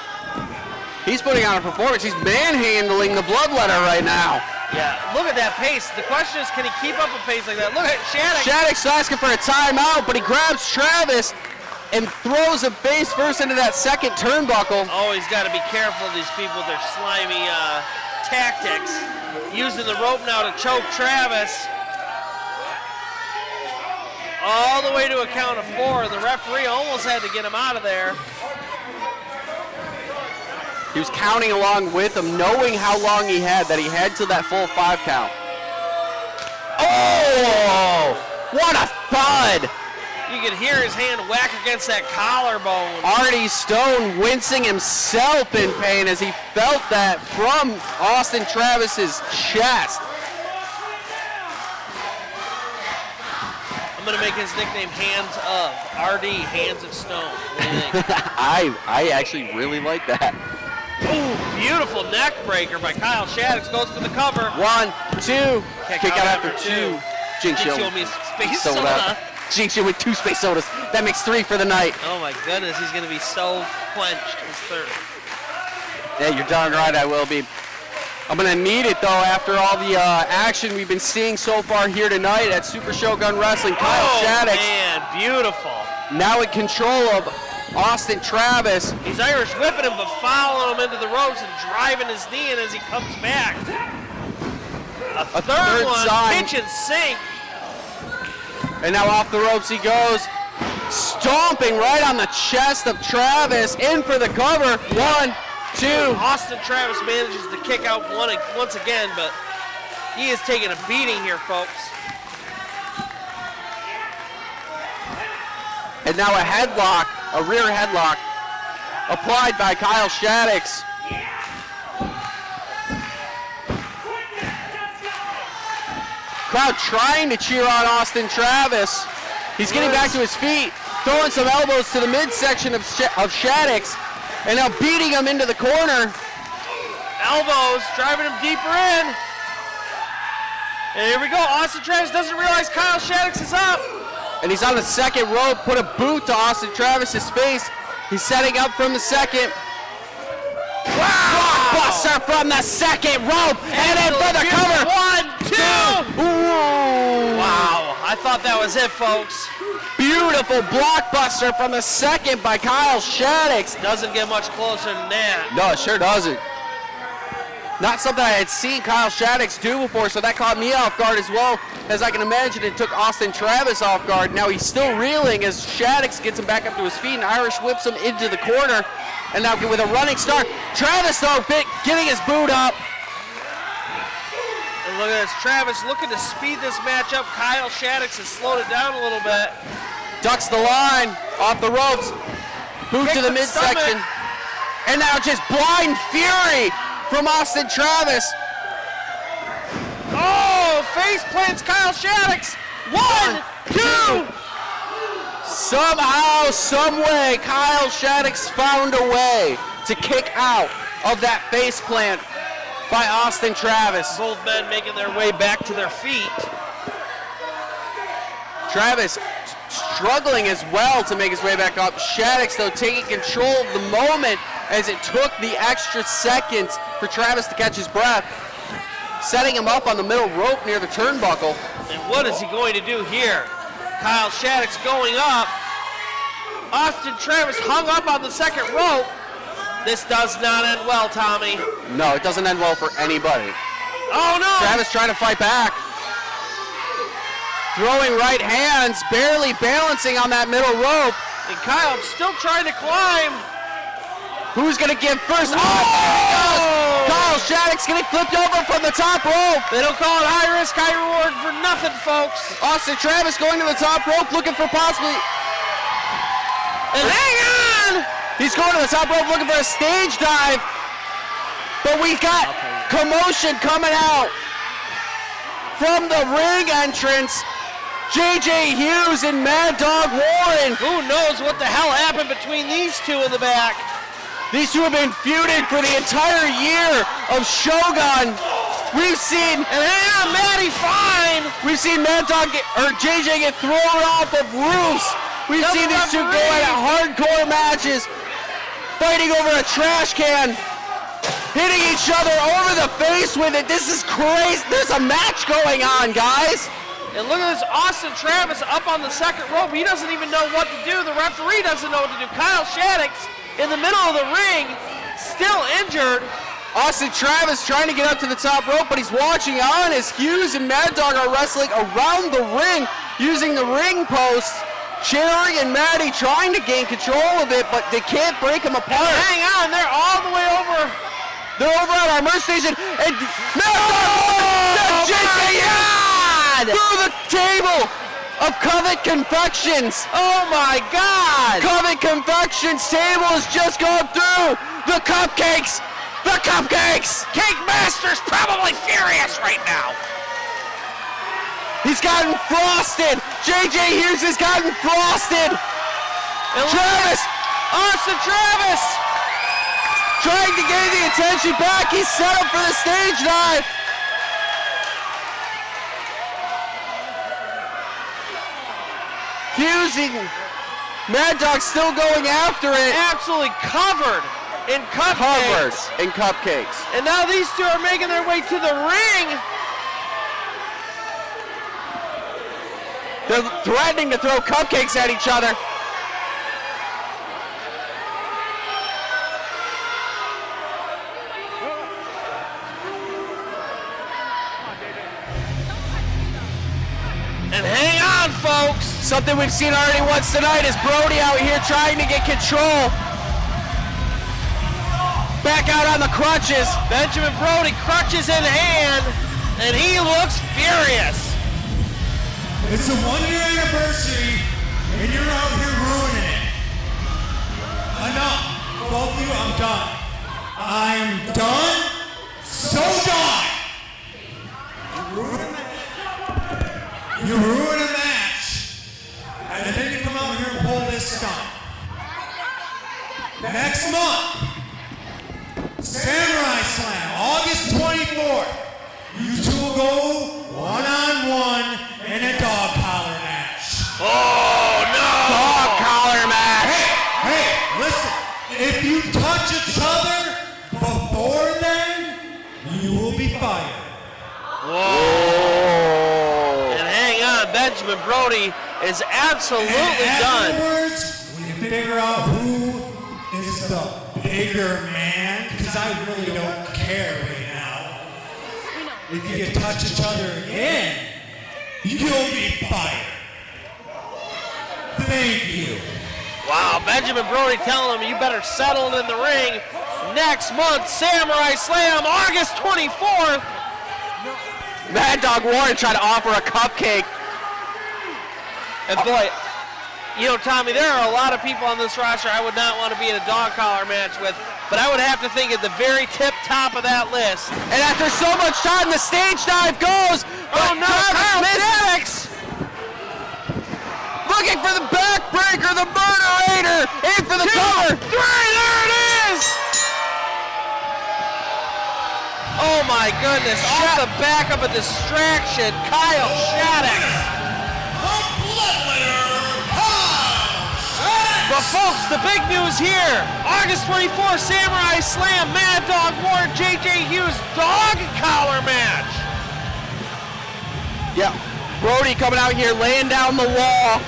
He's putting on a performance. He's manhandling the bloodletter right now. Yeah, look at that pace. The question is, can he keep up a pace like that? Look at Shadex. Shadex asking for a timeout, but he grabs Travis and throws him face first into that second turnbuckle. Oh, he's got to be careful of these people with their slimy tactics. Using the rope now to choke Travis. All the way to a count of 4. The referee almost had to get him out of there. He was counting along with him, knowing how long he had, that he had to that full 5 count. Oh! What a thud! You could hear his hand whack against that collarbone. Artie Stone wincing himself in pain as he felt that from Austin Travis's chest. I'm going to make his nickname Hands of. RD, Hands of Stone. What do you think? I actually really like that. Ooh, beautiful neck breaker by Kyle Shadex. Goes for the cover. 1, 2. Kick out after 2. Jinx you you me space soda. Jinx you with 2 space sodas. That makes 3 for the night. Oh my goodness, he's going to be so quenched. His third. Yeah, you're darn right I will be. I'm going to need it, though, after all the action we've been seeing so far here tonight at Super Shogun Wrestling. Kyle Shadex. Man, beautiful. Now in control of Austin Travis. He's Irish whipping him, but following him into the ropes and driving his knee in as he comes back. A third one, sign. kitchen sink. And now off the ropes he goes. Stomping right on the chest of Travis. In for the cover. 1, 2. Austin Travis manages to kick out once again, but he is taking a beating here, folks. And now a headlock, a rear headlock, applied by Kyle Shadex. Crowd trying to cheer on Austin Travis. He's getting back to his feet, throwing some elbows to the midsection of Shadex, and now beating him into the corner. Elbows, driving him deeper in. And here we go. Austin Travis doesn't realize Kyle Shadex is up. And he's on the second rope, put a boot to Austin Travis's face. He's setting up from the second. Wow! Blockbuster from the second rope, and in for the cover. 1, 2. Ooh. Wow, I thought that was it, folks. Beautiful blockbuster from the second by Kyle Shadex. Doesn't get much closer than that. No, it sure doesn't. Not something I had seen Kyle Shadex do before, so that caught me off guard as well. As I can imagine, it took Austin Travis off guard. Now he's still reeling as Shadex gets him back up to his feet and Irish whips him into the corner. And now with a running start, Travis though getting his boot up. And look at this, Travis looking to speed this match up. Kyle Shadex has slowed it down a little bit. Ducks the line, off the ropes, boot to the midsection. And now just blind fury from Austin Travis. Oh, face plants Kyle Shadex. 1, 2. Somehow, some way, Kyle Shadex found a way to kick out of that face plant by Austin Travis. Both men making their way back to their feet. Travis struggling as well to make his way back up. Shadex, though, taking control of the moment as it took the extra seconds for Travis to catch his breath. Setting him up on the middle rope near the turnbuckle. And what is he going to do here? Kyle Shadex going up. Austin Travis hung up on the second rope. This does not end well, Tommy. No, it doesn't end well for anybody. Oh, no. Travis trying to fight back. throwing right hands, barely balancing on that middle rope. And Kyle still trying to climb. Who's gonna give first? Oh, there he goes. Kyle Shadex getting flipped over from the top rope. They don't call it high risk, high reward for nothing, folks. Austin Travis going to the top rope, looking for possibly. And hang on! He's going to the top rope looking for a stage dive. But we got commotion coming out from the ring entrance. JJ Hughes and Mad Dog Warren. Who knows what the hell happened between these two in the back? These two have been feuding for the entire year of Shogun. We've seen, and hang on, Matty Fine. We've seen Mad Dog JJ get thrown off of roofs. We've seen these two go at hardcore matches, fighting over a trash can, hitting each other over the face with it. This is crazy. There's a match going on, guys. And look at this, Austin Travis up on the second rope. He doesn't even know what to do. The referee doesn't know what to do. Kyle Shadex in the middle of the ring, still injured. Austin Travis trying to get up to the top rope, but he's watching on as Hughes and Mad Dog are wrestling around the ring using the ring posts. Cherry and Maddie trying to gain control of it, but they can't break them apart. And hang on, they're all the way over. They're over at our merch station, and Mad Dog through the table of Covet Confections. Oh my God! Covet Confections table has just gone through the cupcakes. The cupcakes! Cake Master's probably furious right now. He's gotten frosted. JJ Hughes has gotten frosted. And Travis! Austin Travis! Trying to gain the attention back. He's set up for the stage dive. Hughes and Mad Dog still going after it. Absolutely covered in cupcakes. Covered in cupcakes. And now these two are making their way to the ring. They're threatening to throw cupcakes at each other. And hang on, folks. Something we've seen already once tonight is Brody out here trying to get control. Back out on the crutches. Benjamin Brody, crutches in hand, and he looks furious. It's a one-year anniversary, and you're out here ruining it. Enough. Both of you, I'm done. I'm done. So done. You ruin a match, and then you come out here and pull this stunt. Next month, Samurai Slam, August 24th. You two will go one-on-one in a dog collar match. Oh, no! Dog collar match. Hey, listen. If you touch each other before then, you will be fired. Whoa! And hang on, Benjamin Brody is absolutely done. Afterwards, when you figure out who is the bigger man, because I really don't care right now. If you touch each other again, you'll be fired. Thank you. Wow, Benjamin Brody telling him you better settle it in the ring. Next month, Samurai Slam, August 24th. Mad Dog Warren tried to offer a cupcake. And boy, you know, Tommy, there are a lot of people on this roster I would not want to be in a dog collar match with, but I would have to think at the very tip top of that list. And after so much time, the stage dive goes. Oh no, Kyle Shadex! Looking for the backbreaker, the murderator. Aim for the cover. 3, there it is! Oh my goodness, off the back of a distraction, Kyle Shadex. But folks, the big news here, August 24th, Samurai Slam, Mad Dog Warren, JJ Hughes, dog collar match. Yeah, Brody coming out here, laying down the law.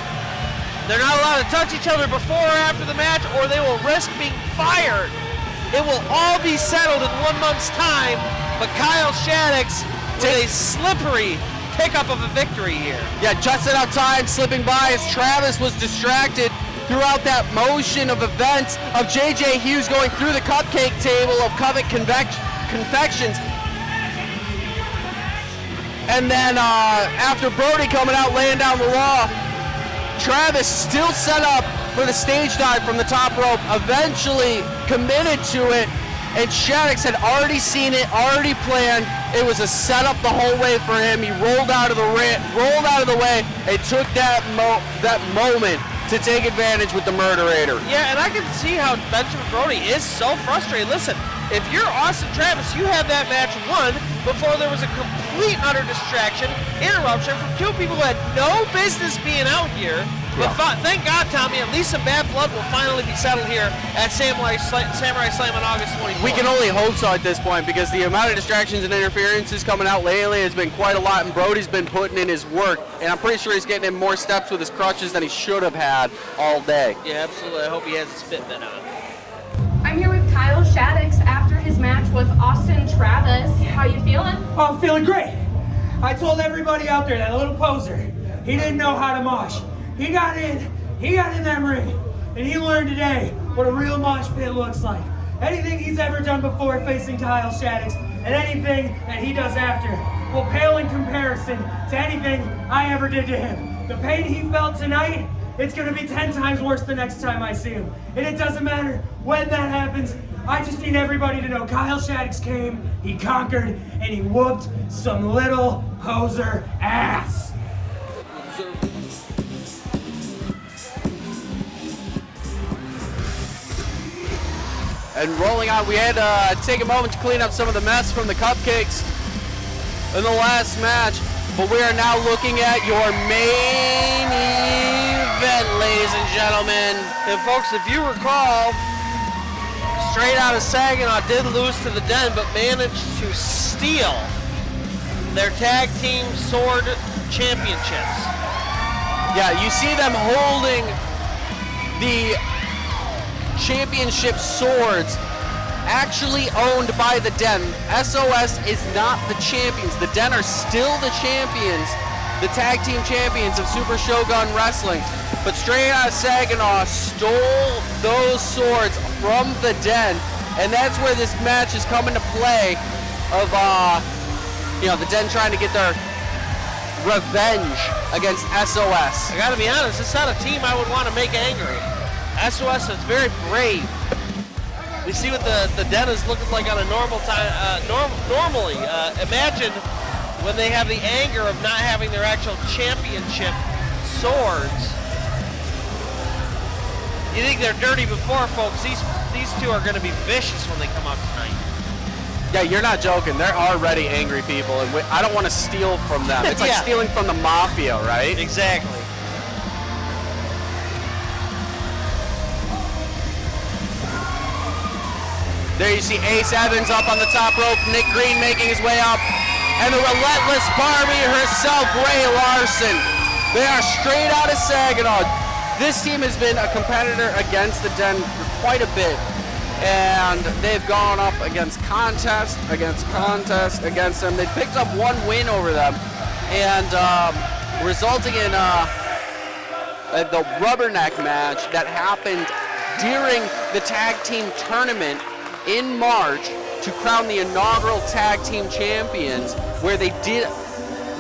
They're not allowed to touch each other before or after the match, or they will risk being fired. It will all be settled in 1 month's time, but Kyle Shadex with a slippery pickup of a victory here. Yeah, just enough time slipping by as Travis was distracted throughout that motion of events of J.J. Hughes going through the cupcake table of Covet Confections. And then after Brody coming out laying down the law, Travis still set up for the stage dive from the top rope, eventually committed to it, and Shadex had already seen it, already planned. It was a setup the whole way for him. He rolled out of the way, and took that moment to take advantage with the Murderator. Yeah, and I can see how Benjamin Brody is so frustrated. Listen, if you're Austin Travis, you had that match won before there was a complete utter distraction, interruption from two people who had no business being out here. But thank God, Tommy, at least some bad blood will finally be settled here at Samurai Slam on August 24th. We can only hope so at this point, because the amount of distractions and interferences coming out lately has been quite a lot, and Brody's been putting in his work, and I'm pretty sure he's getting in more steps with his crutches than he should have had all day. Yeah, absolutely. I hope he has a spit bin on. I'm here with Kyle Shadex after his match with Austin Travis. How you feeling? Oh, I'm feeling great. I told everybody out there, that little poser, he didn't know how to mosh. He got in that ring, and he learned today what a real mosh pit looks like. Anything he's ever done before facing Kyle Shadex, and anything that he does after, will pale in comparison to anything I ever did to him. The pain he felt tonight, it's gonna be 10 times worse the next time I see him. And it doesn't matter when that happens, I just need everybody to know Kyle Shadex came, he conquered, and he whooped some little poser ass. And rolling on, we had to take a moment to clean up some of the mess from the cupcakes in the last match, but we are now looking at your main event, ladies and gentlemen. And folks, if you recall, Straight Out of Saginaw did lose to the Den, but managed to steal their tag team sword championships. Yeah, you see them holding the championship swords, actually owned by the Den. S.O.S. is not the champions. The Den are still the champions, the tag team champions of Super Shogun Wrestling. But Straight Out of Saginaw stole those swords from the Den, and that's where this match is coming to play of, the Den trying to get their revenge against S.O.S. I gotta be honest, it's not a team I would want to make angry. S.O.S. is very brave. We see what the Den is looking like on a normal time. Normally, imagine when they have the anger of not having their actual championship swords. You think they're dirty before, folks? These two are going to be vicious when they come out tonight. Yeah, you're not joking. They're already angry people, and I don't want to steal from them. It's like stealing from the mafia, right? Exactly. There you see Ace Evans up on the top rope, Nick Green making his way up, and the relentless Barbie herself, Ray Larson. They are Straight Out of Saginaw. This team has been a competitor against the Den for quite a bit, and they've gone up against contest against them. They picked up one win over them, and resulting in the rubberneck match that happened during the tag team tournament in March to crown the inaugural tag team champions, where they did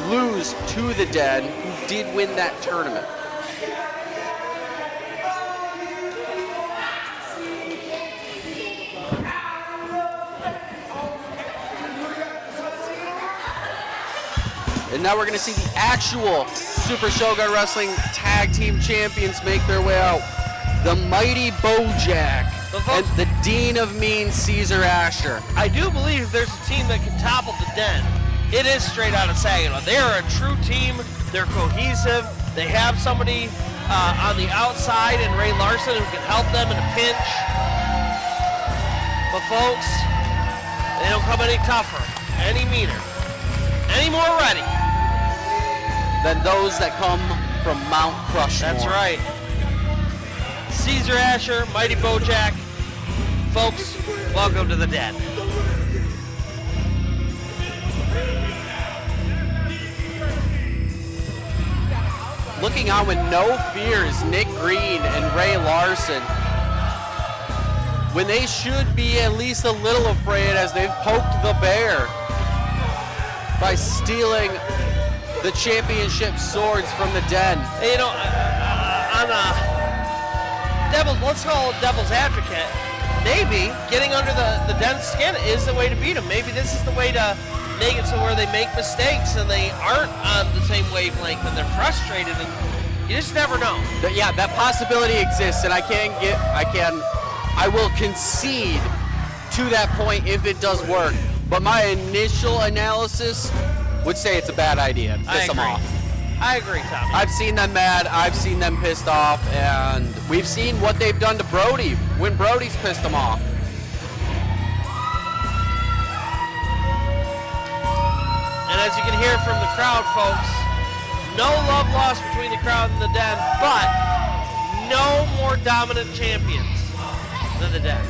lose to the Den, who did win that tournament. And now we're going to see the actual Super Shogun Wrestling tag team champions make their way out. The Mighty Bojack and the Dean of Mean, Caesar Asher. I do believe there's a team that can topple the Den. It is Straight Out of Saginaw. They are a true team. They're cohesive. They have somebody on the outside in Ray Larson who can help them in a pinch. But folks, they don't come any tougher, any meaner, any more ready than those that come from Mount Crushmore. That's right. Caesar Asher, Mighty Bojack. Folks, welcome to the Den. looking on with no fears, Nick Green and Ray Larson, when they should be at least a little afraid as they've poked the bear by stealing the championship swords from the Den. You know, on let's call it devil's advocate, maybe getting under the Den's skin is the way to beat them. Maybe this is the way to make it so where they make mistakes and they aren't on the same wavelength and they're frustrated, and you just never know. Yeah, that possibility exists, and I will concede to that point if it does work. But my initial analysis would say it's a bad idea. Piss them off. I agree, Tommy. I've seen them mad, I've seen them pissed off, and we've seen what they've done to Brody when Brody's pissed them off. And as you can hear from the crowd, folks, no love lost between the crowd and the Den, but no more dominant champions than the Den.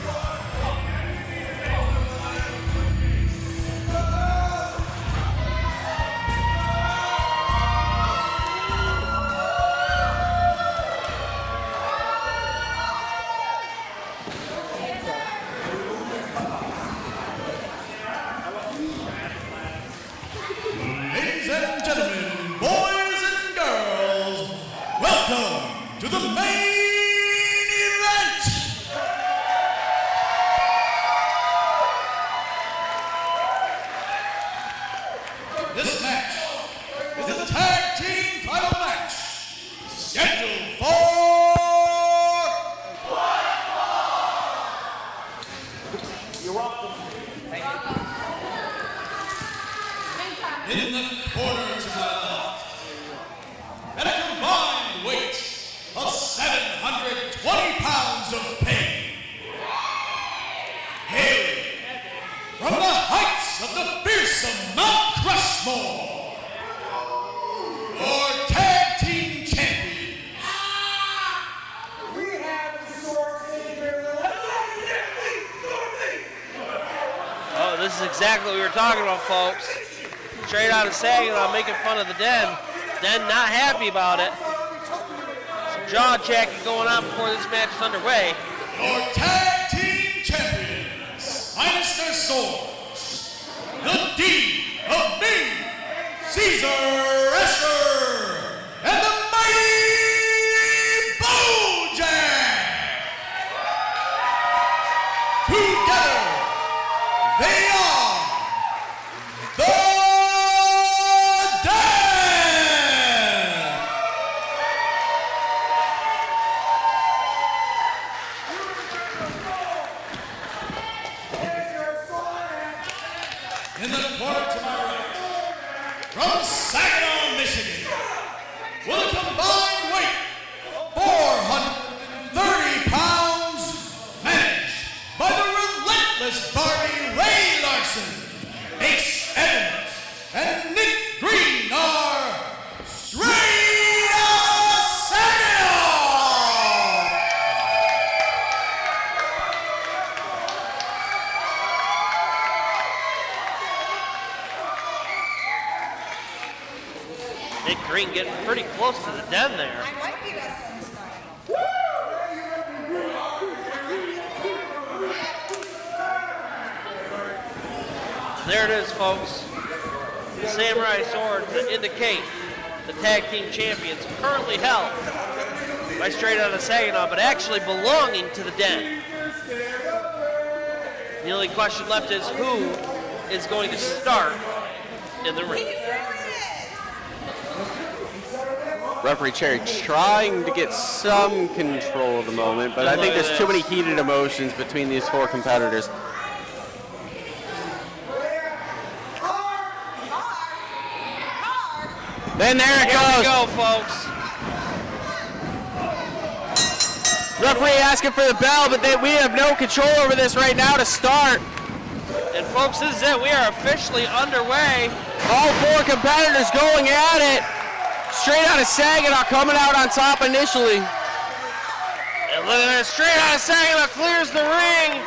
Ladies and gentlemen, boys and girls, welcome to the main event. This match is a tag team title match scheduled for in the corner to my left, at a combined weight of 720 pounds of pain, hailing from the heights of the fearsome Mount Rushmore, your tag team champions. We have the sword here. Oh, this is exactly what we were talking about, folks. Straight out of Saginaw, making fun of the Den. Den not happy about it. Some jaw-jacking going on before this match is underway. Your tag team champions, minus their swords, the Dean of Ming, Caesar Escher, and the mighty Bojack. Together, they are the in the corner to my right, from Saginaw, Michigan, with a combined weight of 430 pounds, managed by the relentless Barbie Ray Larson, Ace Evans, and Nick Green are straight out of Saginaw. Nick Green getting pretty close to the Den there. I might be wrestling tonight. There it is, folks. The samurai swords that indicate the tag team champions currently held by Straight Outta Saginaw, but actually belonging to the Den. The only question left is who is going to start in the ring. Referee Cherry trying to get some control of the moment, but I think there's too many heated emotions between these four competitors. Then there it goes. Here we go, folks. Referee asking for the bell, but we have no control over this right now to start. And folks, this is it. We are officially underway. All four competitors going at it. Straight Outta Saginaw coming out on top initially. And look at that, Straight Outta Saginaw clears the ring.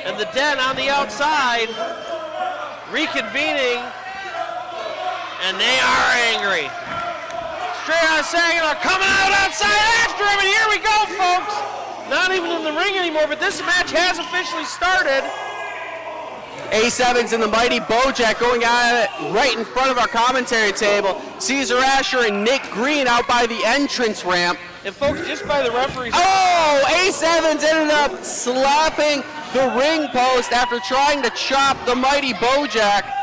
And the Den on the outside, reconvening, and they are angry. Straight out of Saginaw, coming out outside after him, and here we go, folks. Not even in the ring anymore, but this match has officially started. A7's and the mighty Bojack going at it right in front of our commentary table. Caesar Asher and Nick Green out by the entrance ramp. And folks, just by the referees. Oh, A7's ended up slapping the ring post after trying to chop the mighty Bojack.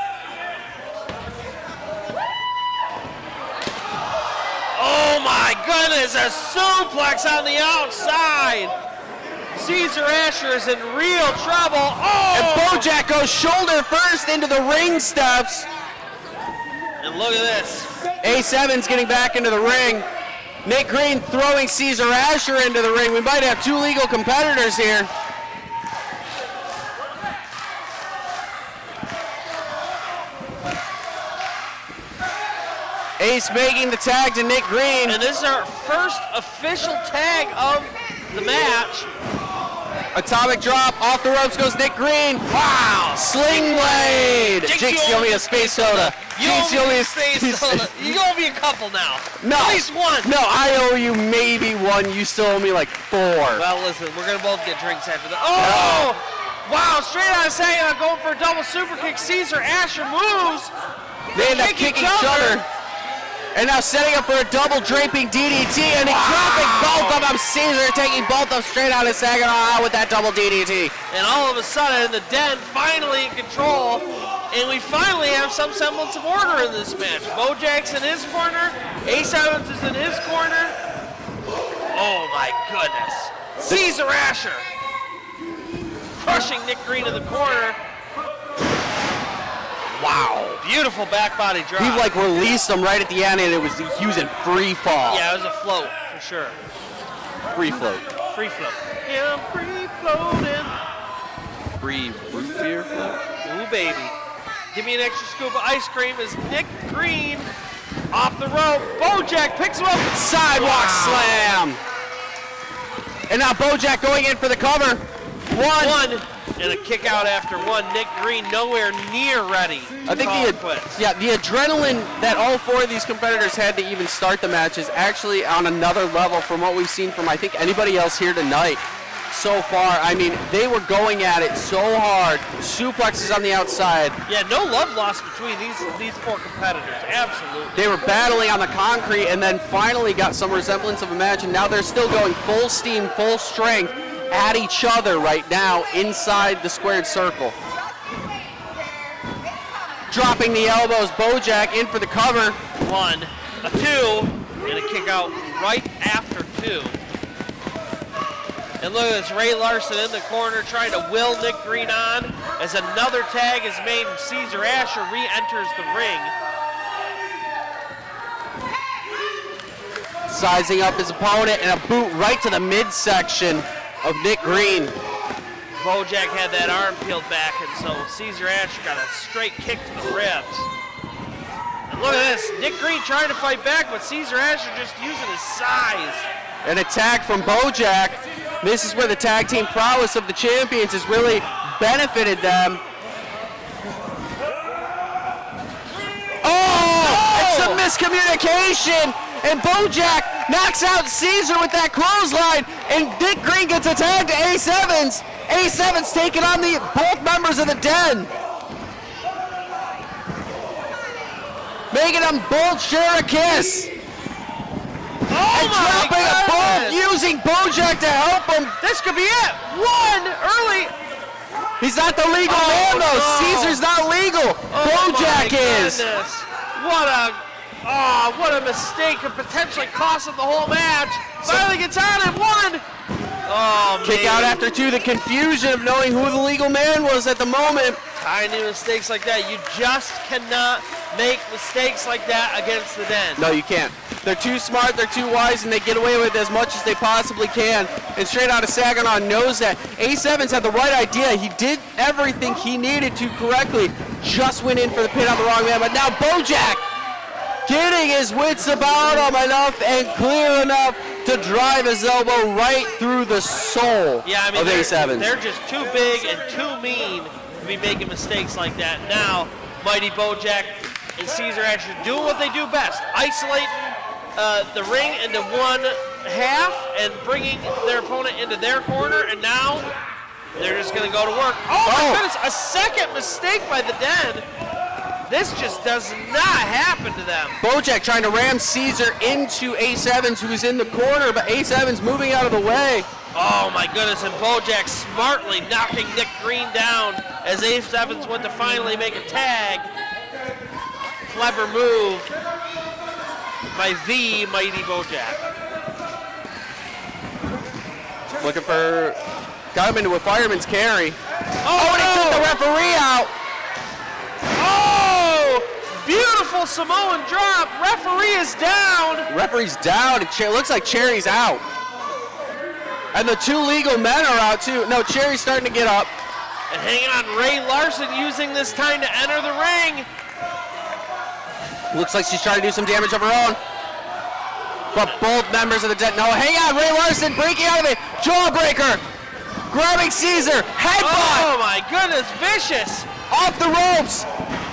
Oh my goodness, a suplex on the outside. Caesar Asher is in real trouble. Oh! And Bojack goes shoulder first into the ring steps. And look at this. A7's getting back into the ring. Nick Green throwing Caesar Asher into the ring. We might have two legal competitors here. Ace making the tag to Nick Green. And this is our first official tag of the match. Atomic drop, off the ropes goes Nick Green. Wow! Sling blade! Jinx, you owe me a space soda. You owe me a space soda. You owe me a couple now. No. At least one. No, I owe you maybe one. You still owe me like 4. Well, listen, we're going to both get drinks after that. Oh! Wow, straight out of Saginaw, going for a double super kick. Caesar Asher moves. They end up kicking each other. And now setting up for a double draping DDT and dropping both of them. Caesar taking both of them straight out of Saginaw out with that double DDT. And all of a sudden, the Den finally in control. And we finally have some semblance of order in this match. Bojack's in his corner. A7's is in his corner. Oh my goodness. Caesar Asher crushing Nick Green in the corner. Wow. Beautiful back body drop. He like released him right at the end and he was in free fall. Yeah, it was a float for sure. Free float. Free float. Yeah, I'm free floating. Free root beer float? Ooh, baby. Give me an extra scoop of ice cream as Nick Green off the rope. Bojack picks him up. Sidewalk slam. And now Bojack going in for the cover. One. And a kick out after one. Nick Green nowhere near ready. I think the adrenaline that all 4 of these competitors had to even start the match is actually on another level from what we've seen from I think anybody else here tonight so far. I mean, they were going at it so hard. Suplexes on the outside. Yeah, no love lost between these 4 competitors. Absolutely. They were battling on the concrete and then finally got some resemblance of a match, and now they're still going full steam, full strength at each other right now inside the squared circle. Dropping the elbows, Bojack in for the cover. 1, a 2, and a kick out right after 2. And look at this, Ray Larson in the corner trying to will Nick Green on as another tag is made and Caesar Asher re-enters the ring. Sizing up his opponent and a boot right to the midsection of Nick Green. Bojack had that arm peeled back, and so Caesar Asher got a straight kick to the ribs. And look at this, Nick Green trying to fight back, but Caesar Asher just using his size. An attack from Bojack. This is where the tag team prowess of the champions has really benefited them. Oh! It's a miscommunication! And Bojack knocks out Caesar with that clothesline, and Nick Green gets attacked to A7's. A7's taking on both members of the Den. Making them both share a kiss. And dropping a bolt, using Bojack to help him. This could be it. 1 early. He's not the legal man though. No. Caesar's not legal. Bojack is. What a mistake, and potentially cost him the whole match. Finally gets out at 1. Oh, kick out after 2, the confusion of knowing who the legal man was at the moment. Tiny mistakes like that, you just cannot make mistakes like that against the Den. No, you can't. They're too smart, they're too wise, and they get away with as much as they possibly can. And straight out of Saginaw knows that. A7's had the right idea. He did everything he needed to correctly. Just went in for the pin on the wrong man, but now Bojack getting his wits about him enough and clear enough to drive his elbow right through the soul of A7. They're just too big and too mean to be making mistakes like that. Now, mighty Bojack and Caesar Asher doing what they do best, isolating the ring into one half and bringing their opponent into their corner, and now they're just going to go to work. Oh my goodness, a second mistake by the Den. This just does not happen to them. Bojack trying to ram Caesar into Ace Evans, who is in the corner, but Ace Evans moving out of the way. Oh my goodness, and Bojack smartly knocking Nick Green down as Ace Evans went to finally make a tag. Clever move by the mighty Bojack. Looking for, got him into a fireman's carry. Oh, and he took the referee out. Oh, beautiful Samoan drop. Referee is down. Referee's down. It looks like Cherry's out. And the two legal men are out too. No, Cherry's starting to get up. And hanging on, Ray Larson using this time to enter the ring. Looks like she's trying to do some damage of her own. But both members of the Den, no, hang on, Ray Larson breaking out of it. Jawbreaker, grabbing Caesar, headbutt. Oh my goodness, vicious. Off the ropes.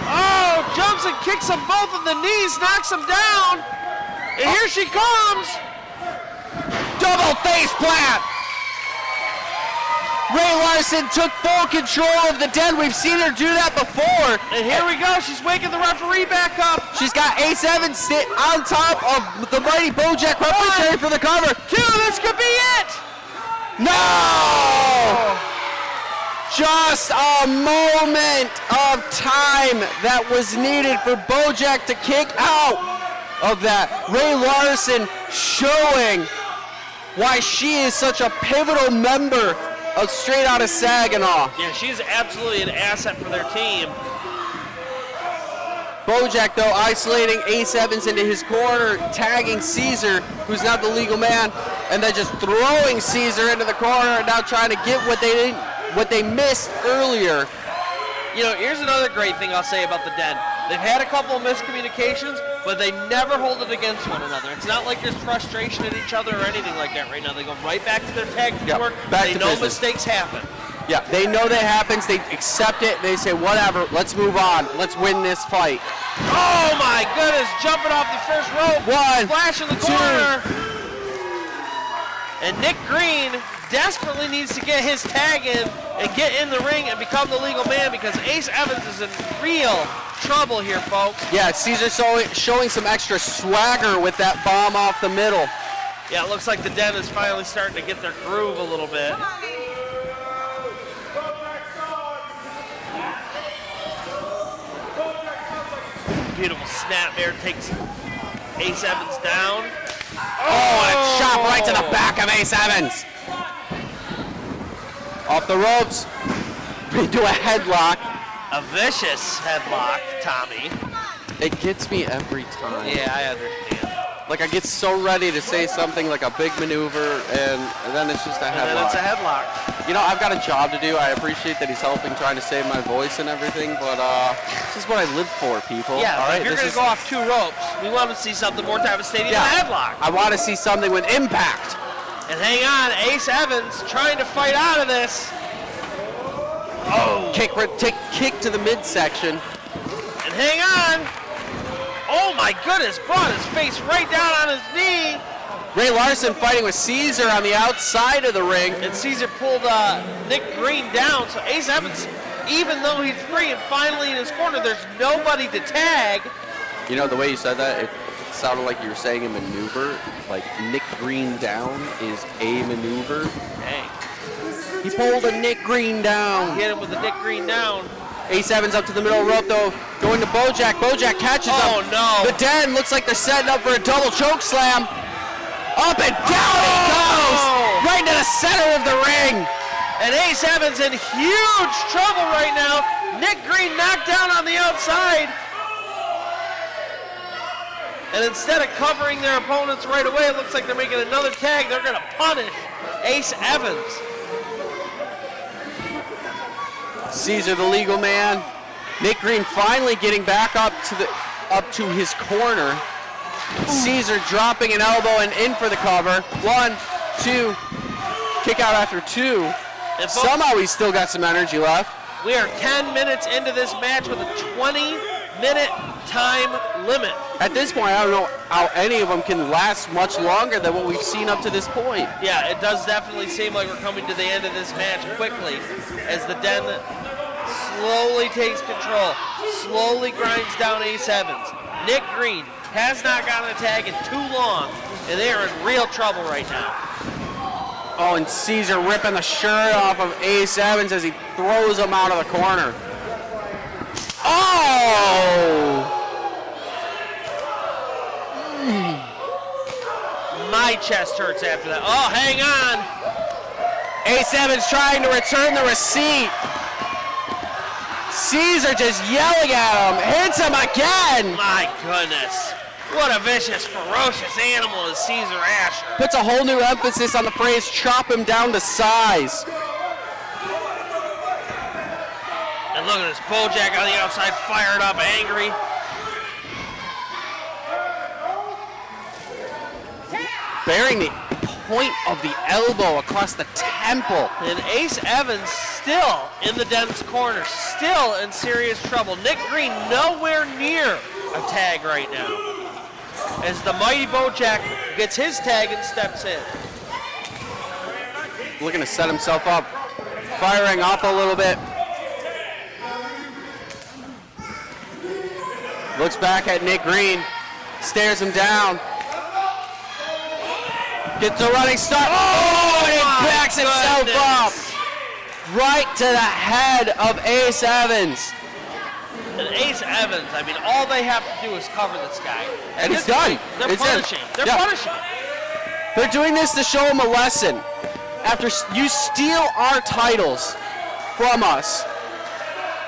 Oh, jumps and kicks them both in the knees, knocks them down. And here she comes. Double face plant. Ray Larson took full control of the Den. We've seen her do that before. And here we go. She's waking the referee back up. She's got Ace Evans sit on top of the mighty Bojack referee for the cover. 2, this could be it. No! Just a moment of time that was needed for Bojack to kick out of that. Ray Larson showing why she is such a pivotal member of Straight Outta Saginaw. Yeah, she's absolutely an asset for their team. Bojack, though, isolating Ace Evans into his corner, tagging Caesar, who's not the legal man, and then just throwing Caesar into the corner and now trying to get what they missed earlier. You know, here's another great thing I'll say about the Den. They've had a couple of miscommunications, but they never hold it against one another. It's not like there's frustration at each other or anything like that right now. They go right back to their tag team work. They know mistakes happen. Yeah, they know that happens. They accept it. They say, whatever, let's move on. Let's win this fight. Oh my goodness, jumping off the first rope. 1, Flash in the corner. And Nick Green desperately needs to get his tag in and get in the ring and become the legal man because Ace Evans is in real trouble here, folks. Yeah, Caesar showing some extra swagger with that bomb off the middle. Yeah, it looks like the Den is finally starting to get their groove a little bit. Beautiful snap there, takes Ace Evans down. Oh, and a chop right to the back of Ace Evans. Off the ropes, into a headlock. A vicious headlock, Tommy. It gets me every time. Yeah, I understand. Like, I get so ready to say something like a big maneuver, and then it's just a headlock. And then it's a headlock. You know, I've got a job to do. I appreciate that he's helping, trying to save my voice and everything, but this is what I live for, people. Yeah, all right? if you're going to go off 2 ropes, we want to see something more devastating than a headlock. I want to see something with impact. And hang on, Ace Evans trying to fight out of this. Oh. Kick to the midsection. And hang on. Oh my goodness, brought his face right down on his knee. Ray Larson fighting with Caesar on the outside of the ring. And Caesar pulled Nick Green down, so Ace Evans, even though he's free and finally in his corner, there's nobody to tag. You know, the way you said that, it sounded like you were saying a maneuver. Like, Nick Green down is a maneuver. Hey. He pulled a Nick Green down. Hit him with a Nick Green down. Ace Evans up to the middle of the rope, though, going to Bojack. Bojack catches him. Oh, no. The Den looks like they're setting up for a double choke slam. Up and down he goes, right into the center of the ring. And Ace Evans in huge trouble right now. Nick Green knocked down on the outside. And instead of covering their opponents right away, it looks like they're making another tag. They're going to punish Ace Evans. Caesar, the legal man. Nick Green finally getting back up to his corner. Caesar dropping an elbow and in for the cover. 1, 2, kick out after 2. And somehow he's still got some energy left. We are 10 minutes into this match with a 20-minute time limit. At this point, I don't know how any of them can last much longer than what we've seen up to this point. Yeah, it does definitely seem like we're coming to the end of this match quickly as the Den slowly takes control, slowly grinds down A7s. Nick Green has not gotten a tag in too long, and they are in real trouble right now. Oh, and Caesar ripping the shirt off of A7s as he throws him out of the corner. Oh! My chest hurts after that. Oh, hang on. A7's trying to return the receipt. Caesar just yelling at him, hits him again. My goodness. What a vicious, ferocious animal is Caesar Asher. Puts a whole new emphasis on the phrase, chop him down to size. And look at this, Bojack on the outside, fired up, angry. Bearing the point of the elbow across the temple. And Ace Evans still in the Den's corner, still in serious trouble. Nick Green nowhere near a tag right now, as the mighty Bojack gets his tag and steps in. Looking to set himself up, firing up a little bit. Looks back at Nick Green, stares him down. Gets a running start. Oh, and he backs himself up. Right to the head of Ace Evans. And Ace Evans, I mean, all they have to do is cover this guy. And it's done. They're It's punishing. in. They're Yeah. punishing. They're doing this to show him a lesson. After you steal our titles from us,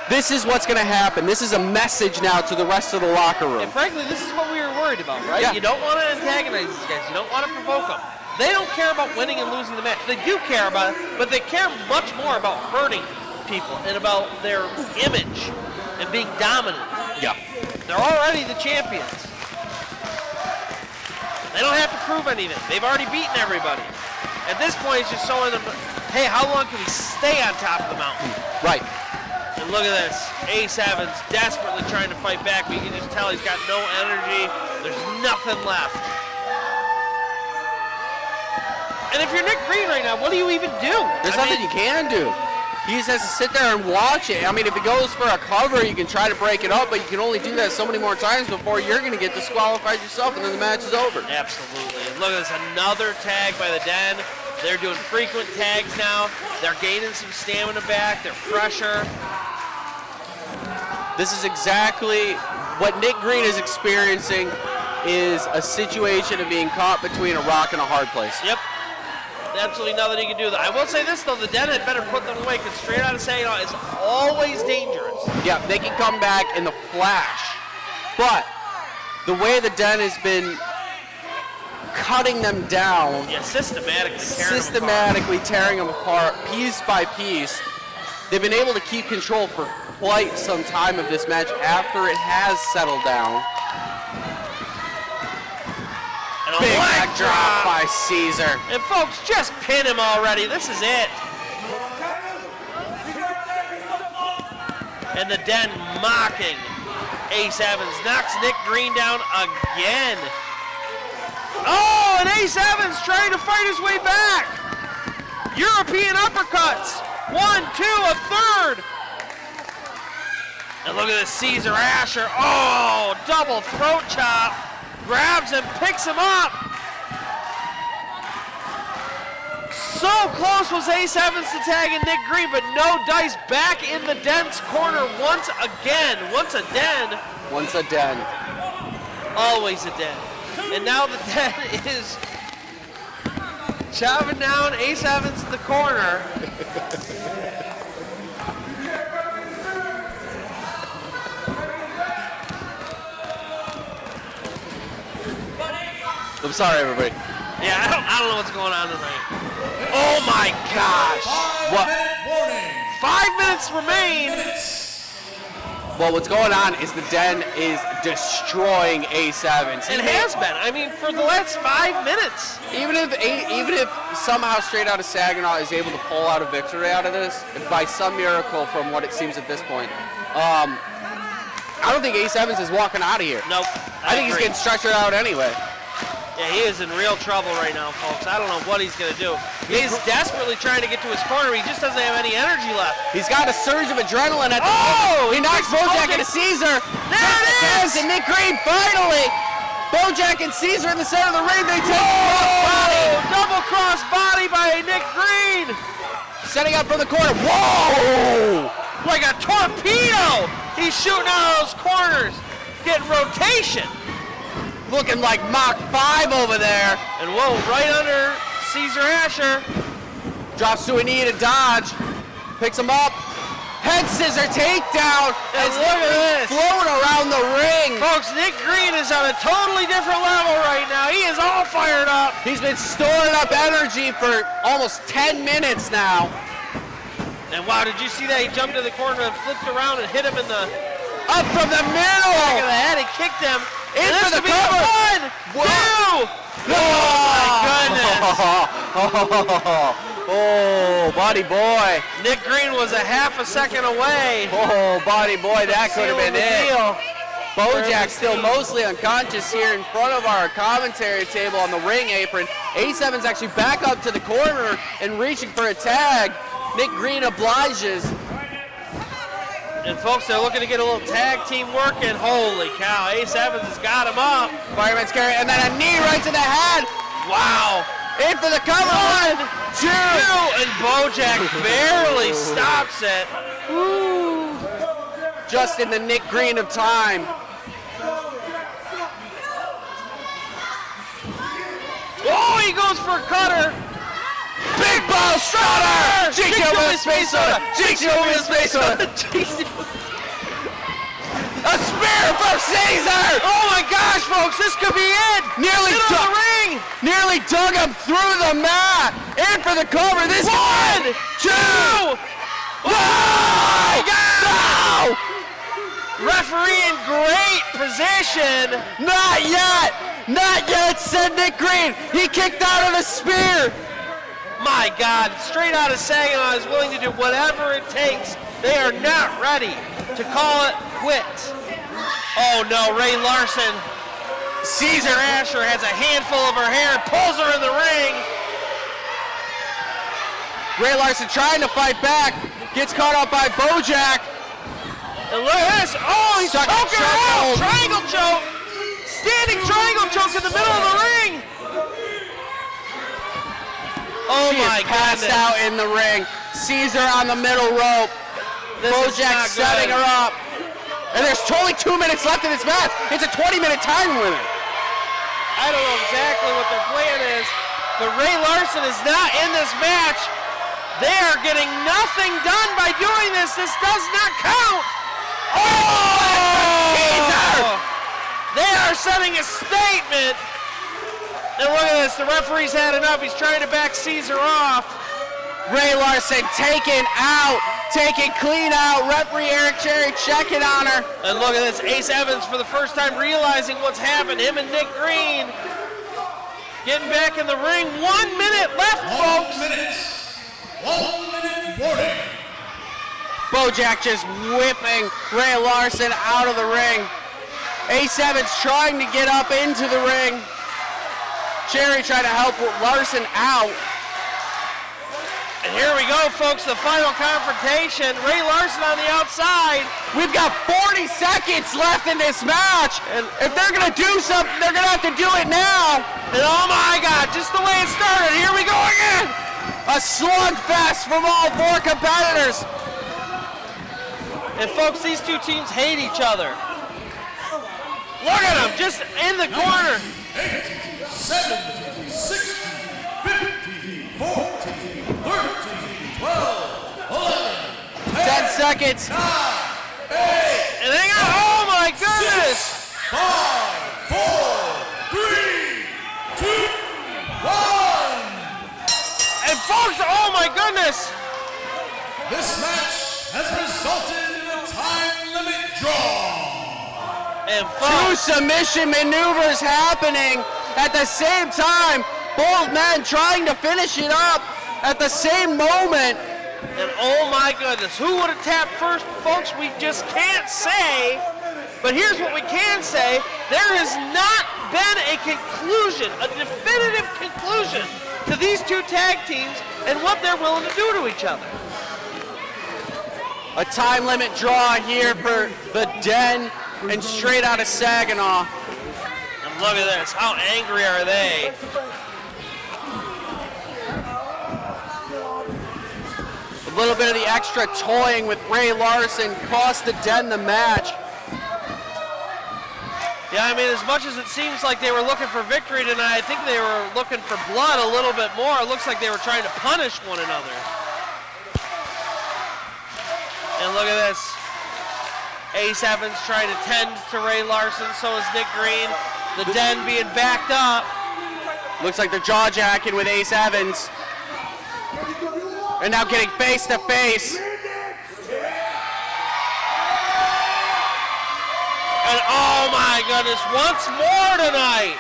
this is what's going to happen. This is a message now to the rest of the locker room. And frankly, this is what we were worried about, right? Yeah. You don't want to antagonize these guys. You don't want to provoke them. They don't care about winning and losing the match. They do care about it, but they care much more about hurting people and about their image and being dominant. Yeah. They're already the champions. They don't have to prove anything. They've already beaten everybody. At this point, it's just showing them, hey, how long can we stay on top of the mountain? Right. And look at this. Ace Evans desperately trying to fight back, but you can just tell he's got no energy. There's nothing left. And if you're Nick Green right now, what do you even do? There's nothing you can do. He just has to sit there and watch it. I mean, if it goes for a cover, you can try to break it up, but you can only do that so many more times before you're going to get disqualified yourself, and then the match is over. Absolutely. And look at this, another tag by the Den. They're doing frequent tags now. They're gaining some stamina back. They're fresher. This is exactly what Nick Green is experiencing, is a situation of being caught between a rock and a hard place. Yep. Absolutely nothing he can do. I will say this, though, the Den had better put them away, because straight out of Saginaw is always dangerous. Yeah, they can come back in the flash. But the way the Den has been cutting them down, systematically tearing them apart piece by piece, they've been able to keep control for quite some time of this match after it has settled down. And a big leg leg drop by Caesar. And folks, just pin him already. This is it. And the Den mocking Ace Evans. Knocks Nick Green down again. Oh, and Ace Evans trying to fight his way back. European uppercuts. 1, 2, a third. And look at this Caesar Asher. Oh, double throat chop. Grabs him, picks him up. So close was Ace Evans to tagging Nick Green, but no dice. Back in the Den's corner once again. Once a Den. Once a Den. Always a Den. And now the Den is chopping down Ace Evans in the corner. I'm sorry, everybody. Yeah, I don't know what's going on tonight. Oh my gosh. What? 5 minutes remain. Well, what's going on is the Den is destroying Ace Evans. It has been. I mean, for the last 5 minutes. Even if somehow Straight Out of Saginaw is able to pull out a victory out of this, by some miracle from what it seems at this point, I don't think Ace Evans is walking out of here. Nope. I think he's getting stretchered out anyway. Yeah, he is in real trouble right now, folks. I don't know what he's going to do. He's desperately trying to get to his corner. He just doesn't have any energy left. He's got a surge of adrenaline at the He knocks Bojack into Caesar. There it is! And Nick Green, finally! Bojack and Caesar in the center of the ring. They take body. Double cross body by Nick Green. Setting up for the corner. Whoa! Like a torpedo. He's shooting out of those corners. Getting rotation. Looking like Mach 5 over there. And whoa, right under Caesar Asher. Drops to a knee to dodge. Picks him up. Head scissor takedown. And look at this. Float around the ring. Folks, Nick Green is on a totally different level right now. He is all fired up. He's been storing up energy for almost 10 minutes now. And wow, did you see that? He jumped to the corner and flipped around and hit him in the... Up from the middle. Back of the head. He kicked him. In for the cover. 1, 2. Oh, my goodness. Oh, buddy boy. Nick Green was a half a second away. Oh, buddy boy, that could have been it. Bojack still mostly unconscious here in front of our commentary table on the ring apron. Ace Evans actually back up to the corner and reaching for a tag. Nick Green obliges. And folks, they're looking to get a little tag team working. Holy cow, Ace Evans has got him up. Fireman's carry, and then a knee right to the head. Wow. In for the cover. 1, 2. And Bojack barely stops it. Woo. Just in the Nick Green of time. Oh, he goes for a cutter. Big ball starter! GQ with a space soda! GQ with a space soda! A spear from Caesar! Oh my gosh, folks, this could be it! Nearly the ring! Nearly dug him through the mat! In for the cover! This 1, 2! Oh my God! No! Referee in great position! Not yet! Not yet, said Nick Green! He kicked out of the spear! My God, straight out of Saginaw is willing to do whatever it takes. They are not ready to call it quits. Oh no, Ray Larson. Caesar Asher has a handful of her hair, pulls her in the ring. Ray Larson trying to fight back, gets caught up by Bojack. And look at this. Oh, he's choking her out. Triangle choke. Standing triangle choke in the middle of the ring. Oh my God! Passed out in the ring. Caesar on the middle rope. Bojack setting her up. And there's only 2 minutes left in this match. It's a 20-minute time limit. I don't know exactly what their plan is, but Ray Larson is not in this match. They are getting nothing done by doing this. This does not count. Oh! Caesar! They are sending a statement. And look at this, the referee's had enough. He's trying to back Caesar off. Ray Larson taken out, taken clean out. Referee Eric Cherry checking on her. And look at this, Ace Evans for the first time realizing what's happened. Him and Nick Green getting back in the ring. 1 minute left, folks. 1 minute. 1 minute warning. Bojack just whipping Ray Larson out of the ring. Ace Evans trying to get up into the ring. Cherry trying to help Larson out. And here we go, folks, the final confrontation. Ray Larson on the outside. We've got 40 seconds left in this match. And if they're going to do something, they're going to have to do it now. And oh my God, just the way it started. Here we go again. A slugfest from all 4 competitors. And folks, these two teams hate each other. Look at them, just in the corner. 17, 16, 15, 14, 13, 12, 11, 10 seconds. 9, 8, and they got, oh my goodness. 6, 5, 4, 3, 2, 1. And folks, oh my goodness. This match has resulted in a time limit draw. And 2 submission maneuvers happening at the same time. Both men trying to finish it up at the same moment. And oh my goodness, who would have tapped first? Folks, we just can't say. But here's what we can say. There has not been a conclusion, a definitive conclusion to these two tag teams and what they're willing to do to each other. A time limit draw here for the Den and straight out of Saginaw. And look at this. How angry are they? A little bit of the extra toying with Ray Larson cost the Den the match. Yeah, I mean, as much as it seems like they were looking for victory tonight, I think they were looking for blood a little bit more. It looks like they were trying to punish one another. And look at this. Ace Evans trying to tend to Ray Larson, so is Nick Green. The Den being backed up. Looks like they're jaw-jacking with Ace Evans. And now getting face to face. And oh my goodness, once more tonight.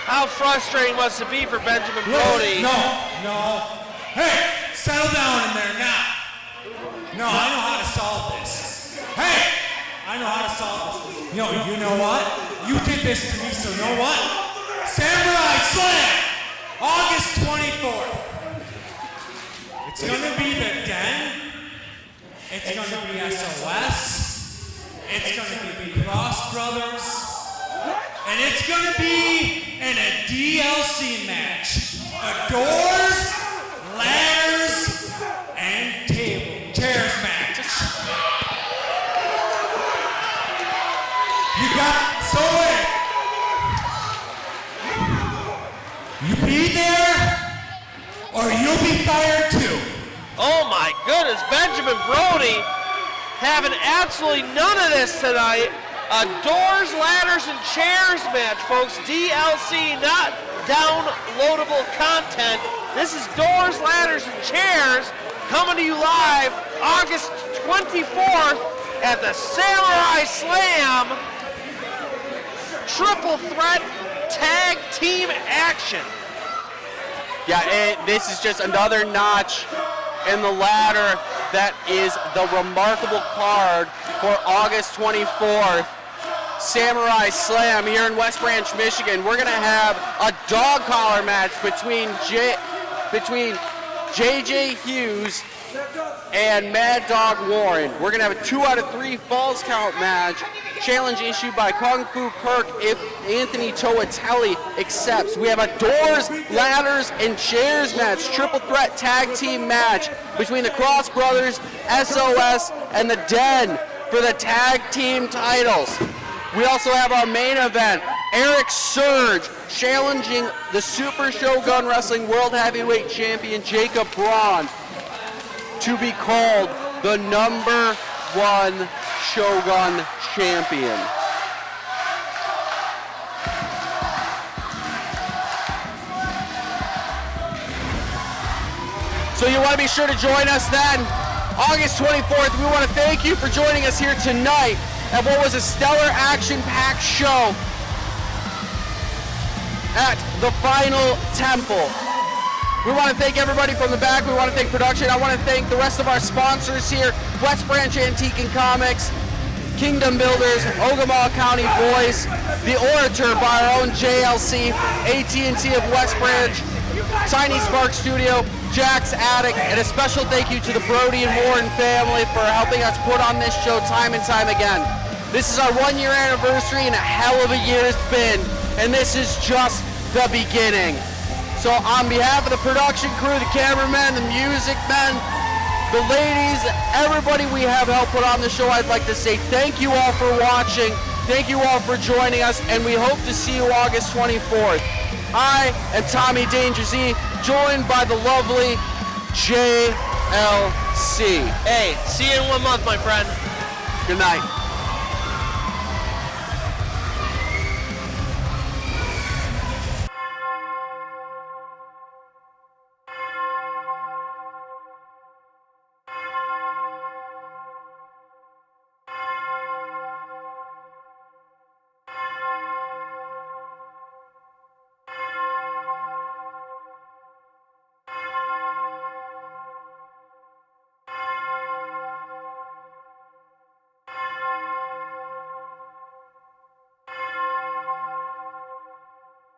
How frustrating must it be for Benjamin Brody? No. Hey, settle down in there now. No, I know how to solve this. Hey, I know how to solve this. You know what? You did this to me, so you know what? Samurai Slam, August 24th. It's gonna be the Den. It's gonna be S.O.S. It's gonna be the Cross Brothers. And it's gonna be in a DLC match. A doors, ladders, and chairs match. You got so wait. You be there, or you'll be fired too. Oh my goodness, Benjamin Brody having absolutely none of this tonight. A doors, ladders, and chairs match, folks. DLC, not downloadable content. This is doors, ladders, and chairs coming to you live August 24th at the Samurai Slam Triple Threat Tag Team Action. Yeah, this is just another notch in the ladder. That is the remarkable card for August 24th. Samurai Slam here in West Branch, Michigan. We're gonna have a dog collar match between JJ Hughes and Mad Dog Warren. We're gonna have a 2 out of 3 falls count match. Challenge issued by Kung Fu Kirk if Anthony Toatelli accepts. We have a doors, ladders, and chairs match, triple threat tag team match between the Cross Brothers, S.O.S, and the Den for the tag team titles. We also have our main event, Eric Surge challenging the Super Shogun Wrestling World Heavyweight Champion Jacob Braun to be called the #1 Shogun champion. So you want to be sure to join us then. August 24th, we want to thank you for joining us here tonight at what was a stellar action-packed show at the Final Temple. We want to thank everybody from the back. We want to thank production. I want to thank the rest of our sponsors here, West Branch Antique and Comics, Kingdom Builders, Ogama County Voice, The Orator by our own JLC, AT&T of West Branch, Tiny Spark Studio, Jack's Attic, and a special thank you to the Brody and Warren family for helping us put on this show time and time again. This is our 1-year anniversary and a hell of a year it's been, and this is just the beginning. So on behalf of the production crew, the cameramen, the music men, the ladies, everybody we have helped put on the show, I'd like to say thank you all for watching, thank you all for joining us, and we hope to see you August 24th. I am Tommy Danger Z, joined by the lovely JLC. Hey, see you in 1 month, my friend. Good night.